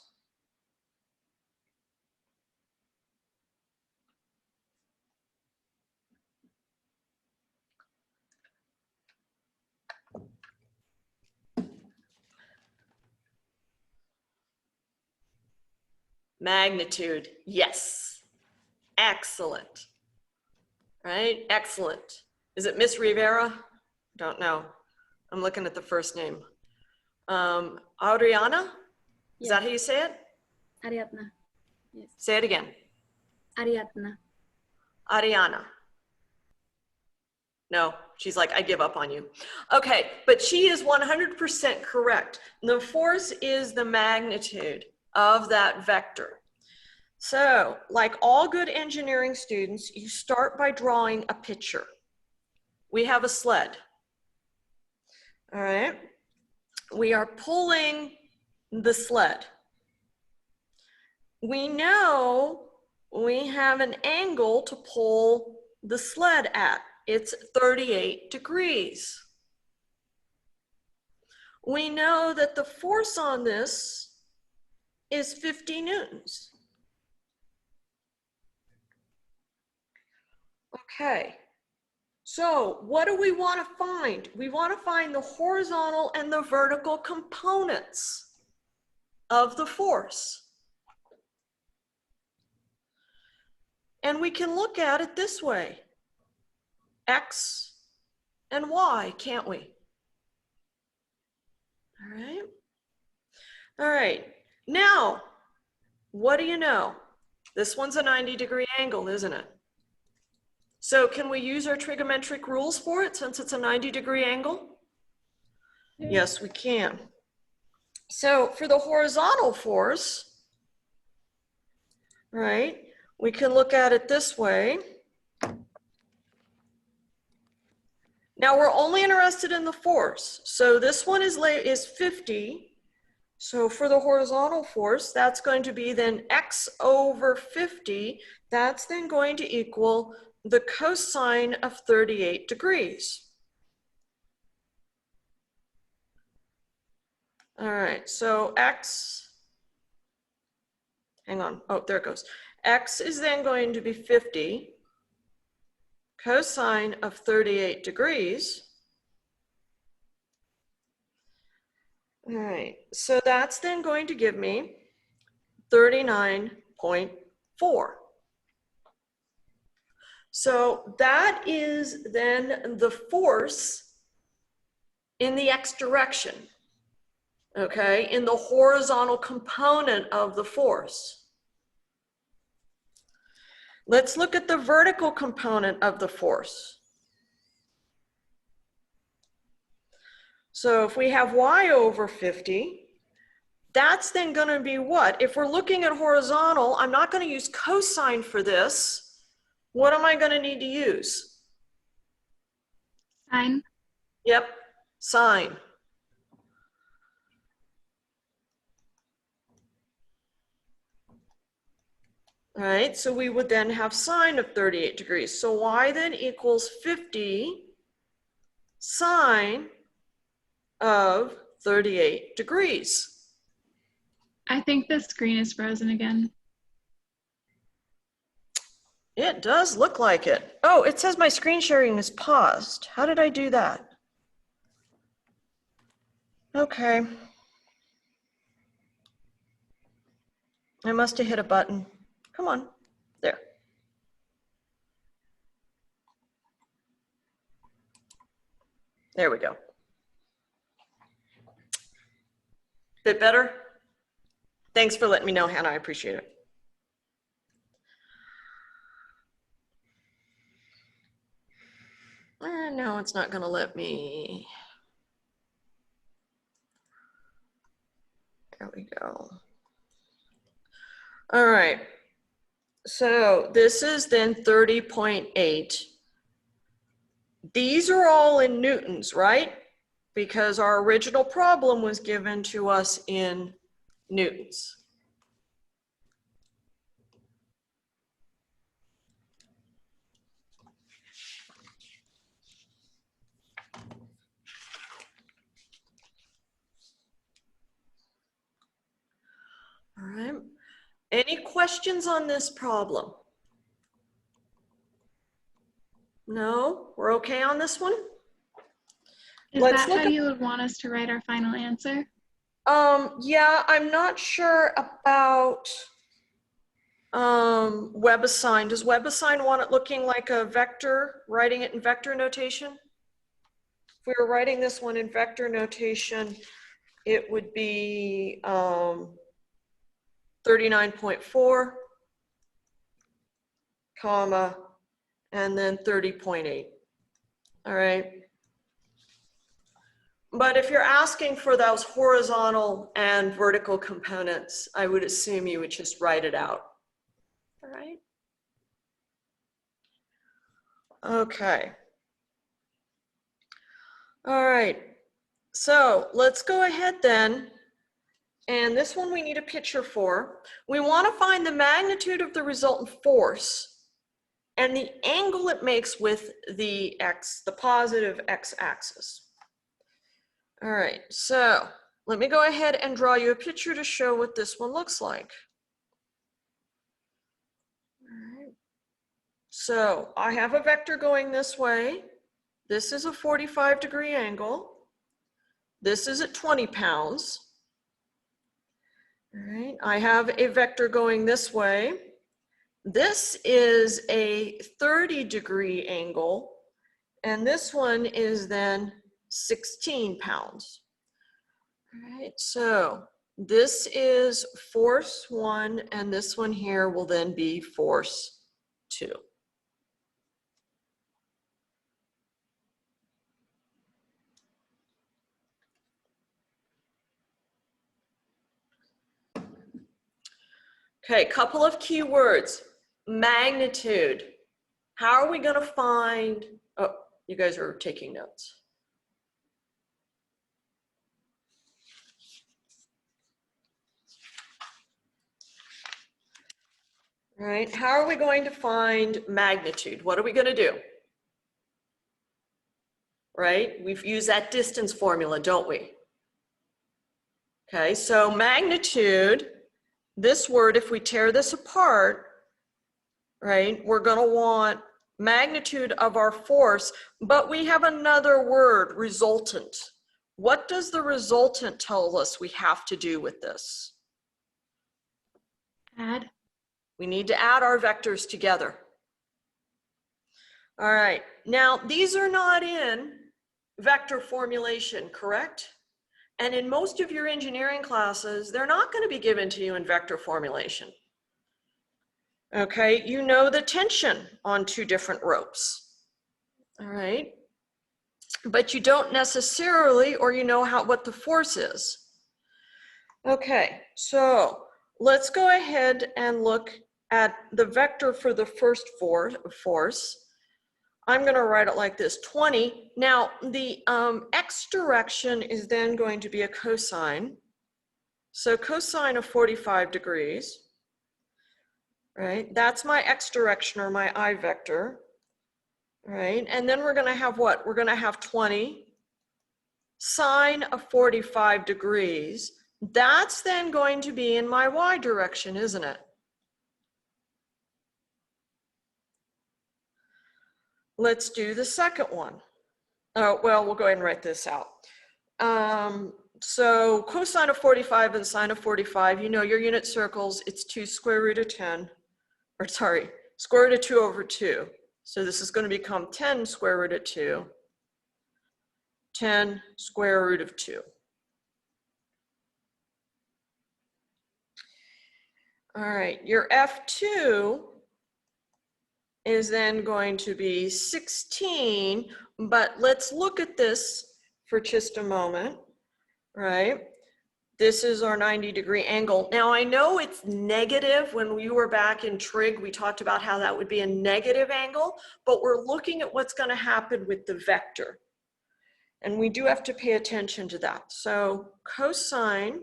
Magnitude, yes. Excellent. Right? Excellent. Is it Miss Rivera? Don't know. I'm looking at the first name. Adriana? Is that how you say it? Ariadna. Yes. Say it again. Ariadna. Ariana. No, she's like, I give up on you. Okay, but she is 100% correct. The force is the magnitude of that vector. So, like all good engineering students, you start by drawing a picture. We have a sled. All right. We are pulling the sled. We know we have an angle to pull the sled at. It's 38 degrees. We know that the force on this is 50 newtons. Okay, so what do we want to find? We want to find the horizontal and the vertical components of the force. And we can look at it this way, X and Y, can't we? All right. All right, now, what do you know? This one's a 90-degree angle, isn't it? So can we use our trigonometric rules for it since it's a 90-degree angle? Yes, we can. So for the horizontal force, right, we can look at it this way. Now we're only interested in the force. So this one is 50. So for the horizontal force, that's going to be then X over 50. That's then going to equal the cosine of 38 degrees. All right, so X, hang on, oh, there it goes. X is then going to be 50, cosine of 38 degrees. All right, so that's then going to give me 39.4. So that is then the force in the X direction, okay, in the horizontal component of the force. Let's look at the vertical component of the force. So if we have Y over 50, that's then going to be what? If we're looking at horizontal, I'm not going to use cosine for this. What am I going to need to use? Sine. Yep, sine. All right, so we would then have sine of 38 degrees. So Y then equals 50 sine of 38 degrees. I think the screen is frozen again. It does look like it. Oh, it says my screen sharing is paused. How did I do that? Okay. I must have hit a button. Come on, there. There we go. Bit better? Thanks for letting me know, Hannah, I appreciate it. No, it's not gonna let me. There we go. All right, so this is then 30.8 These are all in newtons, right? Because our original problem was given to us in newtons. All right. Any questions on this problem? No? We're okay on this one? Is Let's that look how at- you would want us to write our final answer? Yeah, I'm not sure about WebAssign. Does WebAssign want it looking like a vector, writing it in vector notation? If we were writing this one in vector notation, it would be 39.4, comma, and then 30.8. All right. But if you're asking for those horizontal and vertical components, I would assume you would just write it out. All right. Okay. All right. So let's go ahead then. And this one we need a picture for. We want to find the magnitude of the resultant force and the angle it makes with the positive x-axis. All right, so let me go ahead and draw you a picture to show what this one looks like. All right. So I have a vector going this way. This is a 45-degree angle. This is at 20 pounds. All right, I have a vector going this way. This is a 30-degree angle, and this one is then 16 pounds. All right, so this is force 1, and this one here will then be force 2. Okay, couple of key words. Magnitude. How are we going to find, oh, you guys are taking notes. All right, how are we going to find magnitude? What are we going to do? Right, we've used that distance formula, don't we? Okay, so magnitude, this word, if we tear this apart, right, we're going to want magnitude of our force, but we have another word, resultant. What does the resultant tell us we have to do with this? Add. We need to add our vectors together. All right, now these are not in vector formulation, correct? And in most of your engineering classes, they're not going to be given to you in vector formulation. Okay, you know the tension on two different ropes. All right, but you don't necessarily, or you know what the force is. Okay, so let's go ahead and look at the vector for the first force. I'm going to write it like this, 20. Now, the x direction is then going to be a cosine. So cosine of 45 degrees, right? That's my x direction, or my I vector, right? And then we're going to have what? We're going to have 20 sine of 45 degrees. That's then going to be in my y direction, isn't it? Let's do the second one. Oh, well, we'll go ahead and write this out. So cosine of 45 and sine of 45, you know your unit circles, it's 2 square root of 10, or sorry, square root of 2 over 2. So this is going to become 10 square root of 2, 10 square root of 2. All right, your F2 is then going to be 16, but let's look at this for just a moment, right? This is our 90-degree angle. Now I know it's negative. When we were back in trig, we talked about how that would be a negative angle, but we're looking at what's going to happen with the vector. And we do have to pay attention to that. So cosine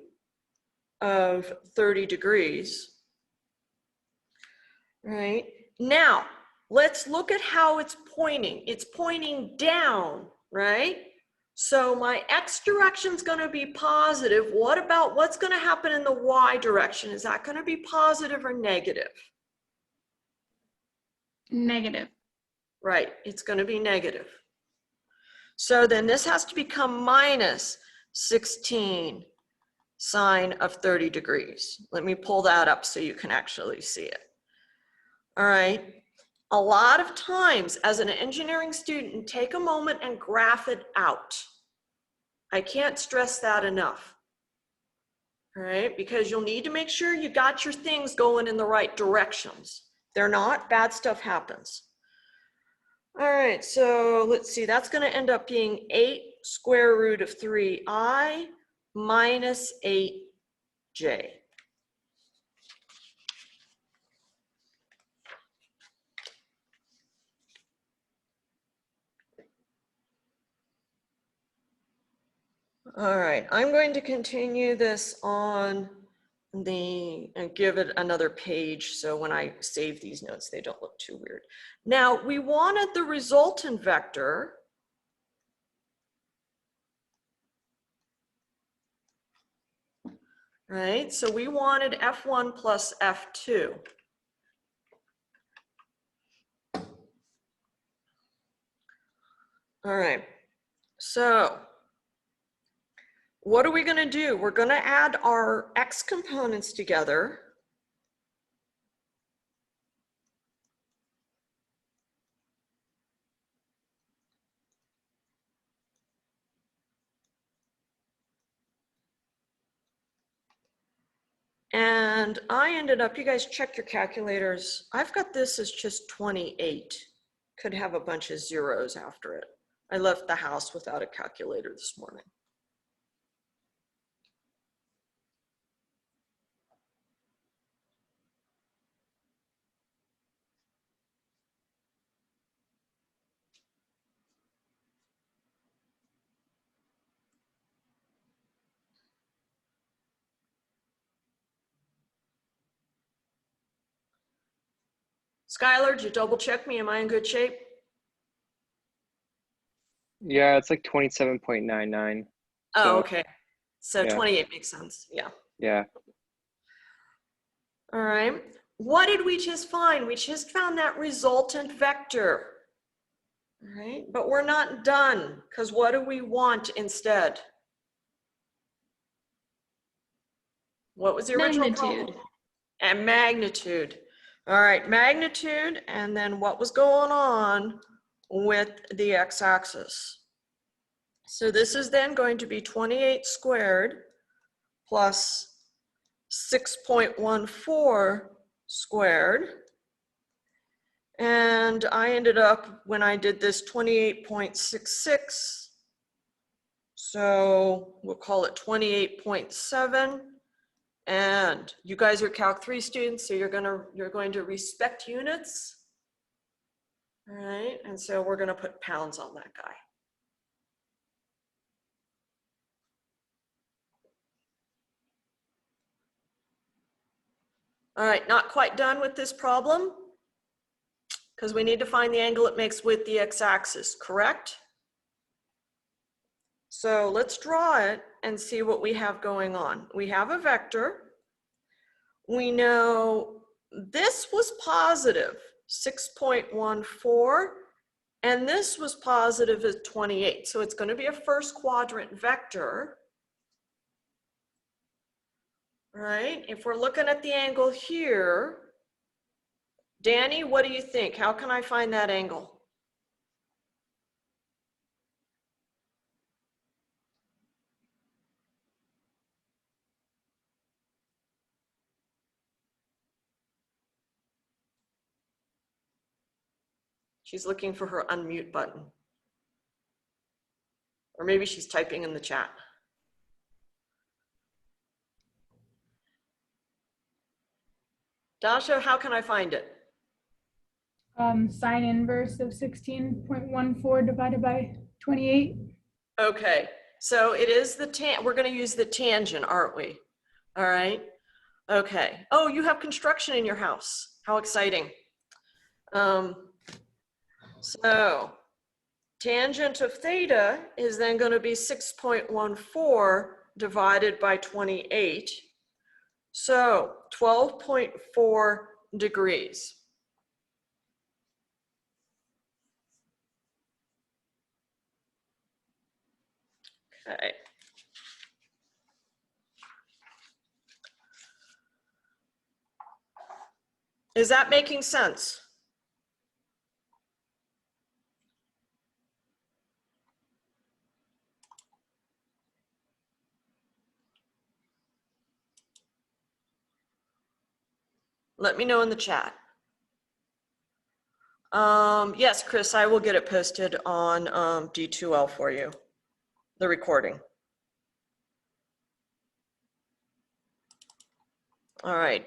of 30 degrees, right? Now, let's look at how it's pointing. It's pointing down, right? So my x direction is going to be positive. What about what's going to happen in the y direction? Is that going to be positive or negative? Negative. Right, it's going to be negative. So then this has to become minus 16 sine of 30 degrees. Let me pull that up so you can actually see it. All right. A lot of times as an engineering student, take a moment and graph it out. I can't stress that enough. All right, because you'll need to make sure you got your things going in the right directions. They're not, bad stuff happens. All right, so let's see, that's going to end up being 8 square root of 3i minus 8j. All right, I'm going to continue this on the, and give it another page so when I save these notes, they don't look too weird. Now, we wanted the resultant vector. Right, so we wanted F1 plus F2. All right, so what are we going to do? We're going to add our x components together. And I ended up, you guys check your calculators. I've got this as just 28. Could have a bunch of zeros after it. I left the house without a calculator this morning. Skylar, did you double check me? Am I in good shape? Yeah, it's like 27.99. Oh, So, okay. So yeah. 28 makes sense. Yeah. Yeah. All right. What did we just find? We just found that resultant vector. All right. But we're not done, because what do we want instead? What was the original Magnitude. problem? And magnitude. All right, magnitude, and then what was going on with the x-axis. So this is then going to be 28 squared plus 6.14 squared. And I ended up, when I did this, 28.66. So we'll call it 28.7. And you guys are Calc 3 students, so you're going to respect units. All right, and so we're going to put pounds on that guy. All right, not quite done with this problem, because we need to find the angle it makes with the x-axis, correct? So let's draw it and see what we have going on. We have a vector. We know this was positive, 6.14, and this was positive at 28. So it's going to be a first quadrant vector. Right? If we're looking at the angle here, Danny, what do you think? How can I find that angle? She's looking for her unmute button. Or maybe she's typing in the chat. Dasha, how can I find it? Sine inverse of 16.14 divided by 28. Okay, so it is we're going to use the tangent, aren't we? All right. Okay. Oh, you have construction in your house. How exciting. So tangent of theta is then going to be 6.14 divided by 28. So 12.4 degrees. Okay. Is that making sense? Let me know in the chat. Yes, Chris, I will get it posted on D2L for you, the recording. All right.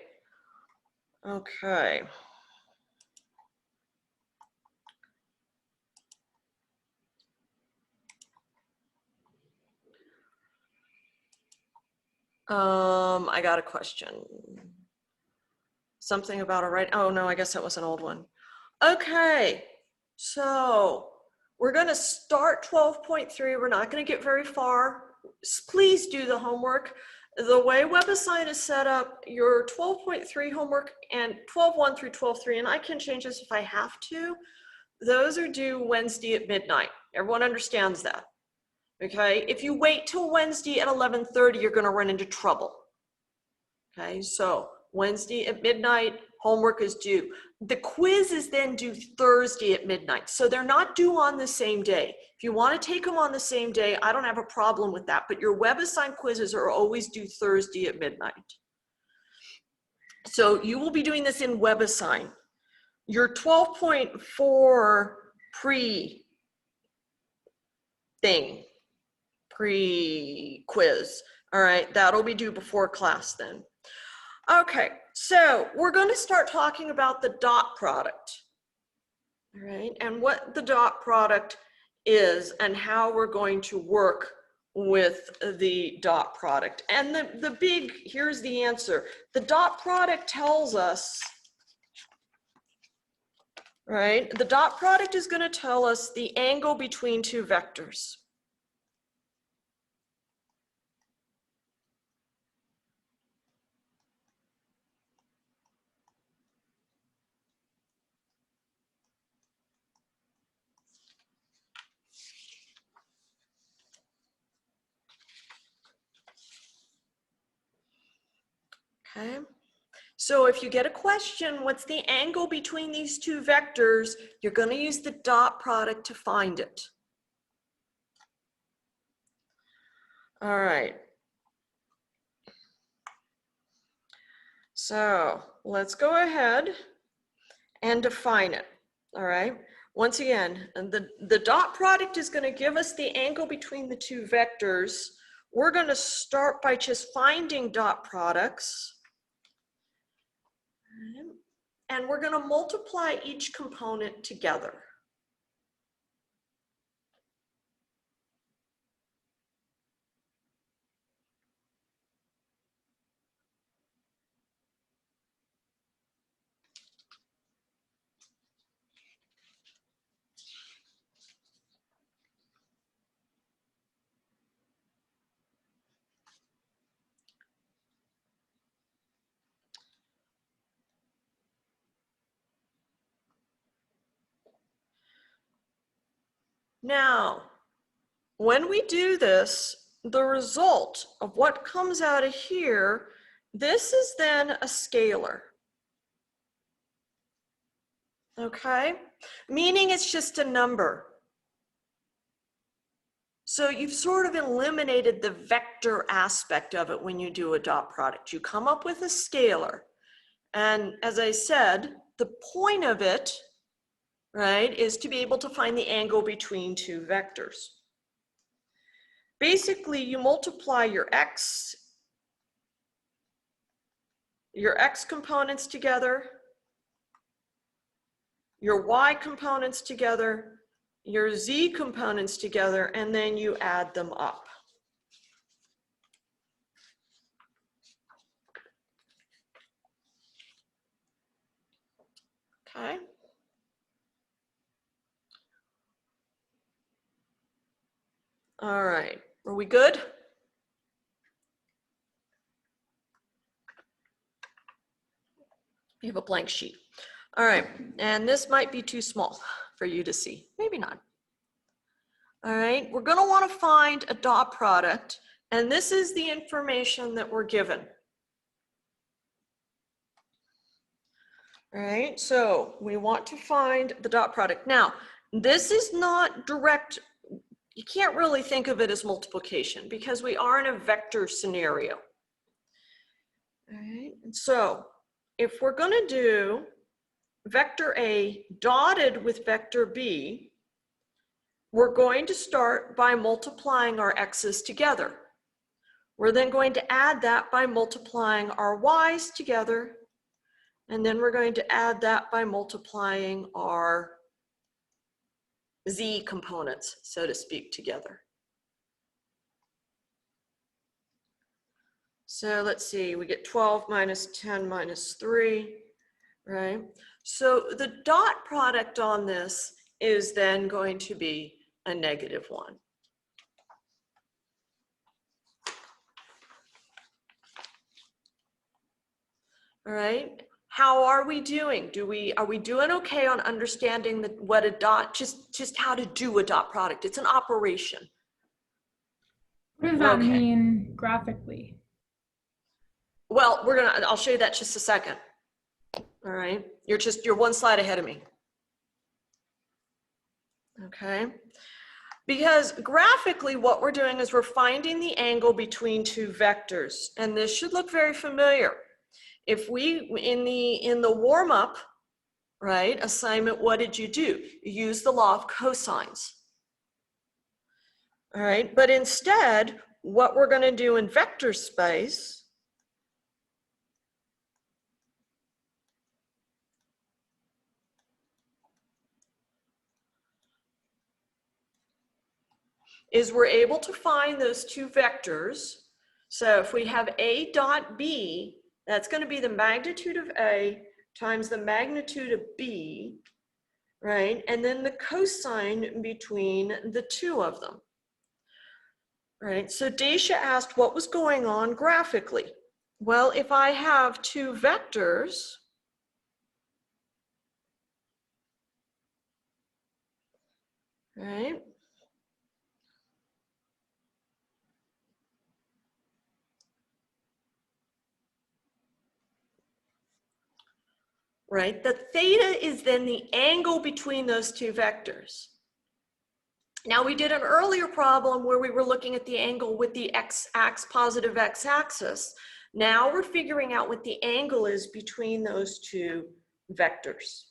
Okay. I got a question. Something about a right. Oh no, I guess that was an old one. Okay, so we're going to start 12.3. We're not going to get very far. Please do the homework. The way WebAssign is set up, your 12.3 homework and 12.1 through 12.3, and I can change this if I have to, those are due Wednesday at midnight. Everyone understands that. Okay, if you wait till Wednesday at 11:30, you're going to run into trouble. Okay, so Wednesday at midnight, homework is due. The quiz is then due Thursday at midnight. So they're not due on the same day. If you want to take them on the same day, I don't have a problem with that, but your WebAssign quizzes are always due Thursday at midnight. So you will be doing this in WebAssign. Your 12.4 pre-quiz, all right, that'll be due before class then. Okay, so we're going to start talking about the dot product, all right, and what the dot product is and how we're going to work with the dot product. And here's the answer. The dot product tells us, right, the dot product is going to tell us the angle between two vectors. Okay, so if you get a question, what's the angle between these two vectors, you're going to use the dot product to find it. All right. So let's go ahead and define it. All right. Once again, the dot product is going to give us the angle between the two vectors. We're going to start by just finding dot products. And we're going to multiply each component together. Now, when we do this, the result of what comes out of here, this is then a scalar. Okay? Meaning it's just a number. So you've sort of eliminated the vector aspect of it when you do a dot product. You come up with a scalar. And as I said, the point of it, right, is to be able to find the angle between two vectors. Basically, you multiply your x your X components together, your Y components together, your Z components together, and then you add them up. Okay. All right, are we good? You have a blank sheet. All right, and this might be too small for you to see, maybe not. All right, we're gonna wanna find a dot product, and this is the information that we're given. All right, so we want to find the dot product. Now, this is not direct, you can't really think of it as multiplication because we are in a vector scenario. All right, and so if we're gonna do vector A dotted with vector B, we're going to start by multiplying our x's together. We're then going to add that by multiplying our y's together, and then we're going to add that by multiplying our z components, so to speak, together. So let's see, we get 12 minus 10 minus 3, right? So the dot product on this is then going to be a -1. All right, how are we doing? Are we doing okay on understanding what a dot, just how to do a dot product? It's an operation. What does that Okay. mean graphically? Well, I'll show you that just a second. All right, you're one slide ahead of me. Okay, because graphically what we're doing is we're finding the angle between two vectors, and this should look very familiar. If we, in the warm-up, right, assignment, what did you do? You used the law of cosines. All right, but instead, what we're going to do in vector space is we're able to find those two vectors. So if we have A dot B, that's going to be the magnitude of A times the magnitude of B, right? And then the cosine between the two of them, right? So Dacia asked what was going on graphically. Well, if I have two vectors, right? Right, the theta is then the angle between those two vectors. Now we did an earlier problem where we were looking at the angle with the positive x-axis. Now we're figuring out what the angle is between those two vectors.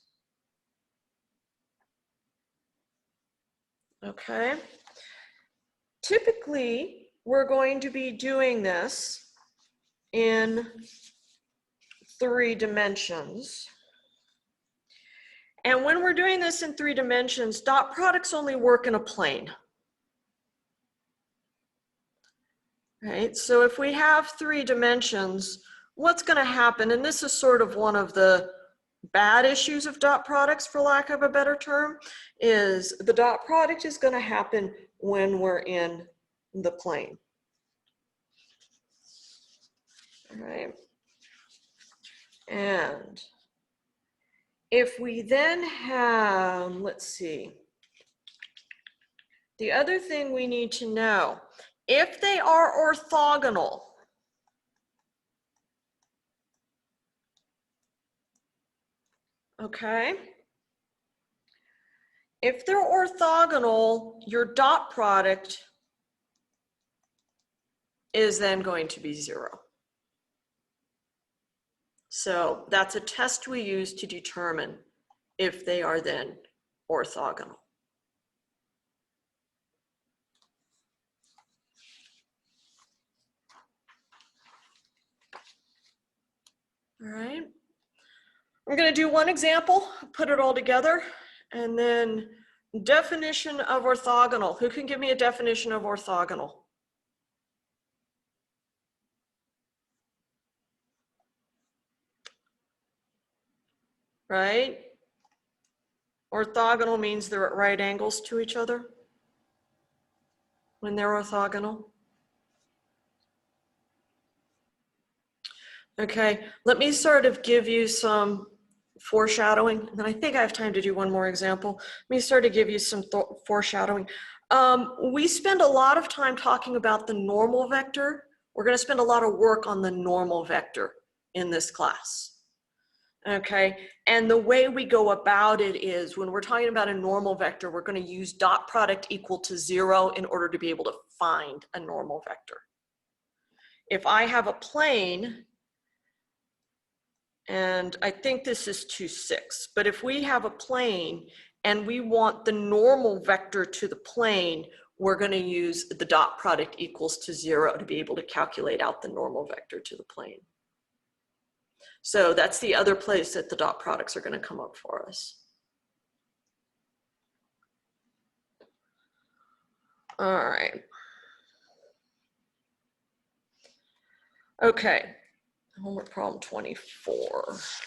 Okay. Typically, we're going to be doing this in 3 dimensions. And when we're doing this in 3 dimensions, dot products only work in a plane. Right, so if we have 3 dimensions, what's going to happen, and this is sort of one of the bad issues of dot products, for lack of a better term, is the dot product is going to happen when we're in the plane. All right, and if we then have, let's see, the other thing we need to know, if they are orthogonal, okay, if they're orthogonal, your dot product is then going to be 0. So that's a test we use to determine if they are then orthogonal. All right. I'm going to do one example, put it all together, and then definition of orthogonal. Who can give me a definition of orthogonal? Right? Orthogonal means they're at right angles to each other when they're orthogonal. Okay, let me sort of give you some foreshadowing, and I think I have time to do one more example. Let me sort of give you some foreshadowing. We spend a lot of time talking about the normal vector. We're going to spend a lot of work on the normal vector in this class. Okay, and the way we go about it is when we're talking about a normal vector, we're going to use dot product equal to 0 in order to be able to find a normal vector. If I have a plane, and I think this is 2, 6, but if we have a plane and we want the normal vector to the plane, we're going to use the dot product equals to 0 to be able to calculate out the normal vector to the plane. So that's the other place that the dot products are going to come up for us. All right. Okay. Homework problem 24. Let's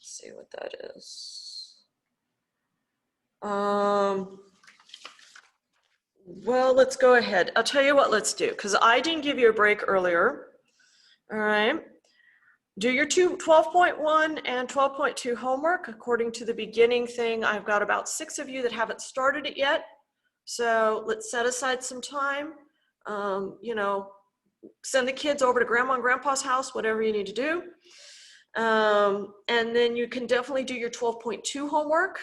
see what that is. Well, let's go ahead. I'll tell you what, let's do, because I didn't give you a break earlier. All right. Do your 12.1 and 12.2 homework according to the beginning thing. I've got about 6 of you that haven't started it yet. So let's set aside some time. You know, send the kids over to grandma and grandpa's house, whatever you need to do. And then you can definitely do your 12.2 homework.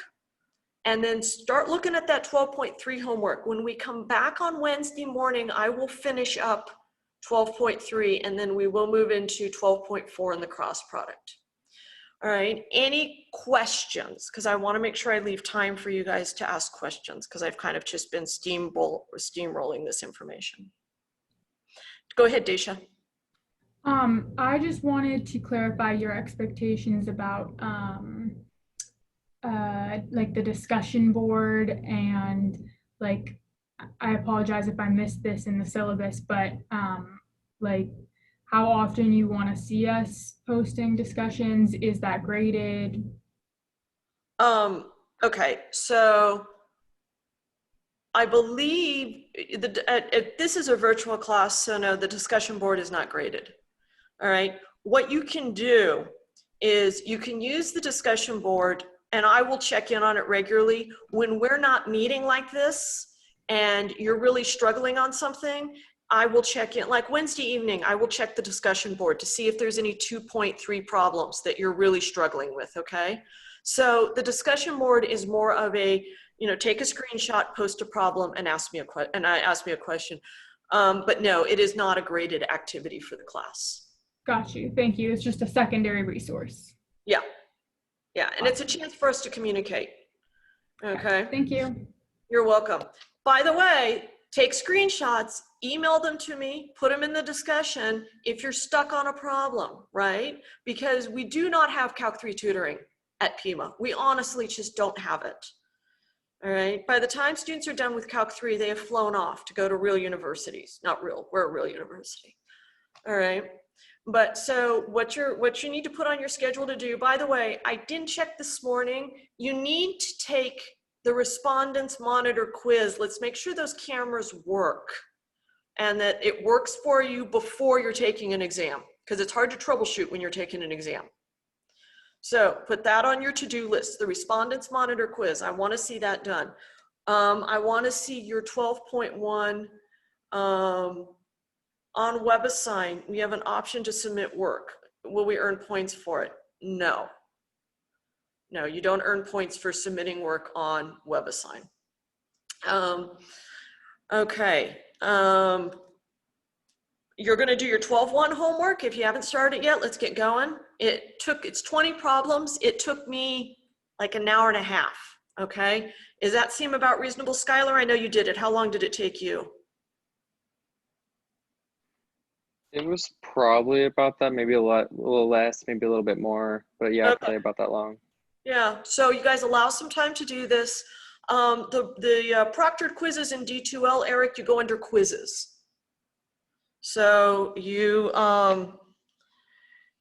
And then start looking at that 12.3 homework. When we come back on Wednesday morning, I will finish up 12.3, and then we will move into 12.4 in the cross product. All right, any questions? Because I want to make sure I leave time for you guys to ask questions, because I've kind of just been steamrolling this information. Go ahead, Daisha. I just wanted to clarify your expectations about like the discussion board, and like, I apologize if I missed this in the syllabus, but like how often you want to see us posting discussions? Is that graded? Okay, so I believe this is a virtual class, so no, the discussion board is not graded. All right, what you can do is you can use the discussion board, and I will check in on it regularly. When we're not meeting like this and you're really struggling on something, I will check in. Like Wednesday evening, I will check the discussion board to see if there's any 2.3 problems that you're really struggling with, okay? So the discussion board is more of a, you know, take a screenshot, post a problem, and ask me a question. But no, it is not a graded activity for the class. Got you. Thank you. It's just a secondary resource. Yeah. Yeah, and it's a chance for us to communicate. Okay. Thank you. You're welcome. By the way, take screenshots, email them to me, put them in the discussion if you're stuck on a problem, right? Because we do not have Calc 3 tutoring at Pima. We honestly just don't have it. All right. By the time students are done with Calc 3, they have flown off to go to real universities. Not real, we're a real university. All right. But so what you need to put on your schedule to do, by the way, I didn't check this morning. You need to take the respondents monitor quiz. Let's make sure those cameras work and that it works for you before you're taking an exam, because it's hard to troubleshoot when you're taking an exam. So put that on your to-do list, the respondents monitor quiz. I want to see that done. I want to see your 12.1 on WebAssign. We have an option to submit work. Will we earn points for it? No. No, you don't earn points for submitting work on WebAssign. Okay. You're going to do your 12.1 homework. If you haven't started yet, let's get going. It's 20 problems. It took me like an hour and a half. Okay. Does that seem about reasonable, Skylar? I know you did it. How long did it take you? It was probably about that, maybe a little less, maybe a little bit more, but yeah, Okay. probably about that long. Yeah, so you guys allow some time to do this. The proctored quizzes in D2L, Eric, you go under quizzes. So you,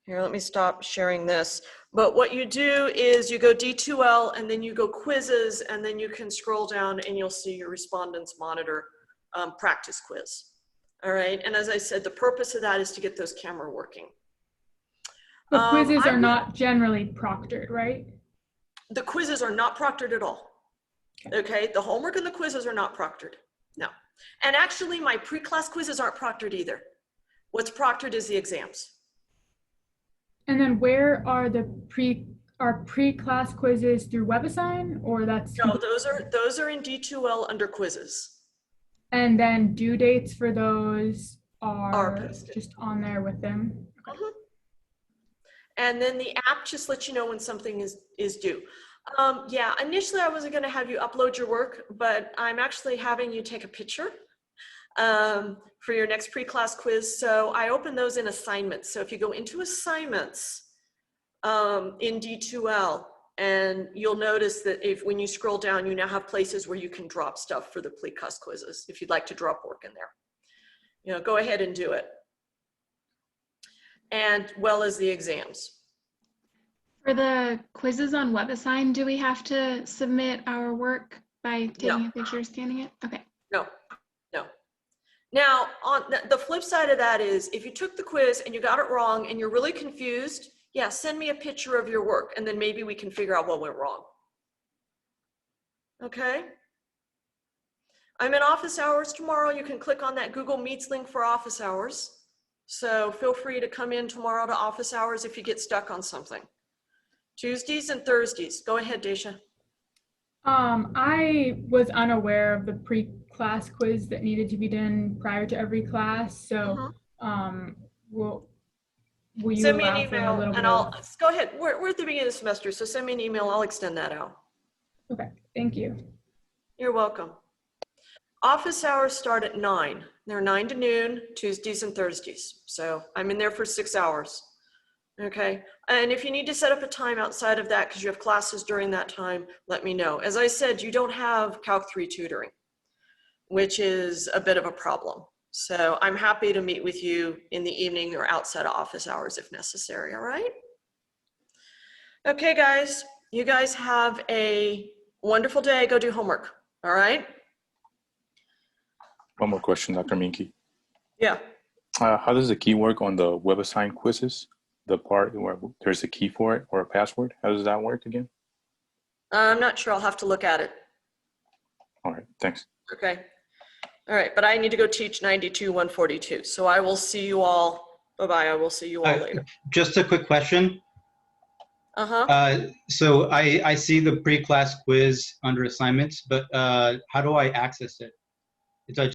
here, let me stop sharing this. But what you do is you go D2L and then you go quizzes, and then you can scroll down and you'll see your respondents monitor practice quiz. All right, and as I said, the purpose of that is to get those camera working. But quizzes are not generally proctored, right? The quizzes are not proctored at all. Okay, the homework and the quizzes are not proctored. No. And actually, my pre-class quizzes aren't proctored either. What's proctored is the exams. And then where are the pre-class quizzes through WebAssign, or that's? No, those are in D2L under quizzes. And then due dates for those are posted. just on there with them. Okay. And then the app just lets you know when something is due. Yeah, initially I wasn't going to have you upload your work, but I'm actually having you take a picture for your next pre-class quiz. So I open those in assignments. So if you go into assignments in D2L, and you'll notice that when you scroll down, you now have places where you can drop stuff for the pre-class quizzes. If you'd like to drop work in there, go ahead and do it. And well as the exams. For the quizzes on WebAssign, do we have to submit our work by taking a picture, scanning it? Okay. No. Now, on the flip side of that is, if you took the quiz and you got it wrong and you're really confused, yeah, send me a picture of your work, and then maybe we can figure out what went wrong. Okay? I'm in office hours tomorrow. You can click on that Google Meets link for office hours. So feel free to come in tomorrow to office hours if you get stuck on something. Tuesdays and Thursdays. Go ahead, Daisha. I was unaware of the pre-class quiz that needed to be done prior to every class. So will you send me an allow for a email little and bit go ahead. We're at the beginning of the semester, so send me an email. I'll extend that out. Okay, thank you. You're welcome. Office hours start at 9. They're 9 to noon, Tuesdays and Thursdays. So I'm in there for 6 hours. Okay, and if you need to set up a time outside of that because you have classes during that time, let me know. As I said, you don't have Calc 3 tutoring, which is a bit of a problem. So I'm happy to meet with you in the evening or outside of office hours if necessary, all right? Okay, guys, you guys have a wonderful day. Go do homework, all right? One more question, Dr. Minky. Yeah. How does the key work on the WebAssign quizzes? The part where there's a key for it or a password? How does that work again? I'm not sure. I'll have to look at it. All right, thanks. Okay. All right, but I need to go teach 92-142. So I will see you all. Bye-bye. I will see you all later. Just a quick question. So I see the pre-class quiz under assignments, but how do I access it? It's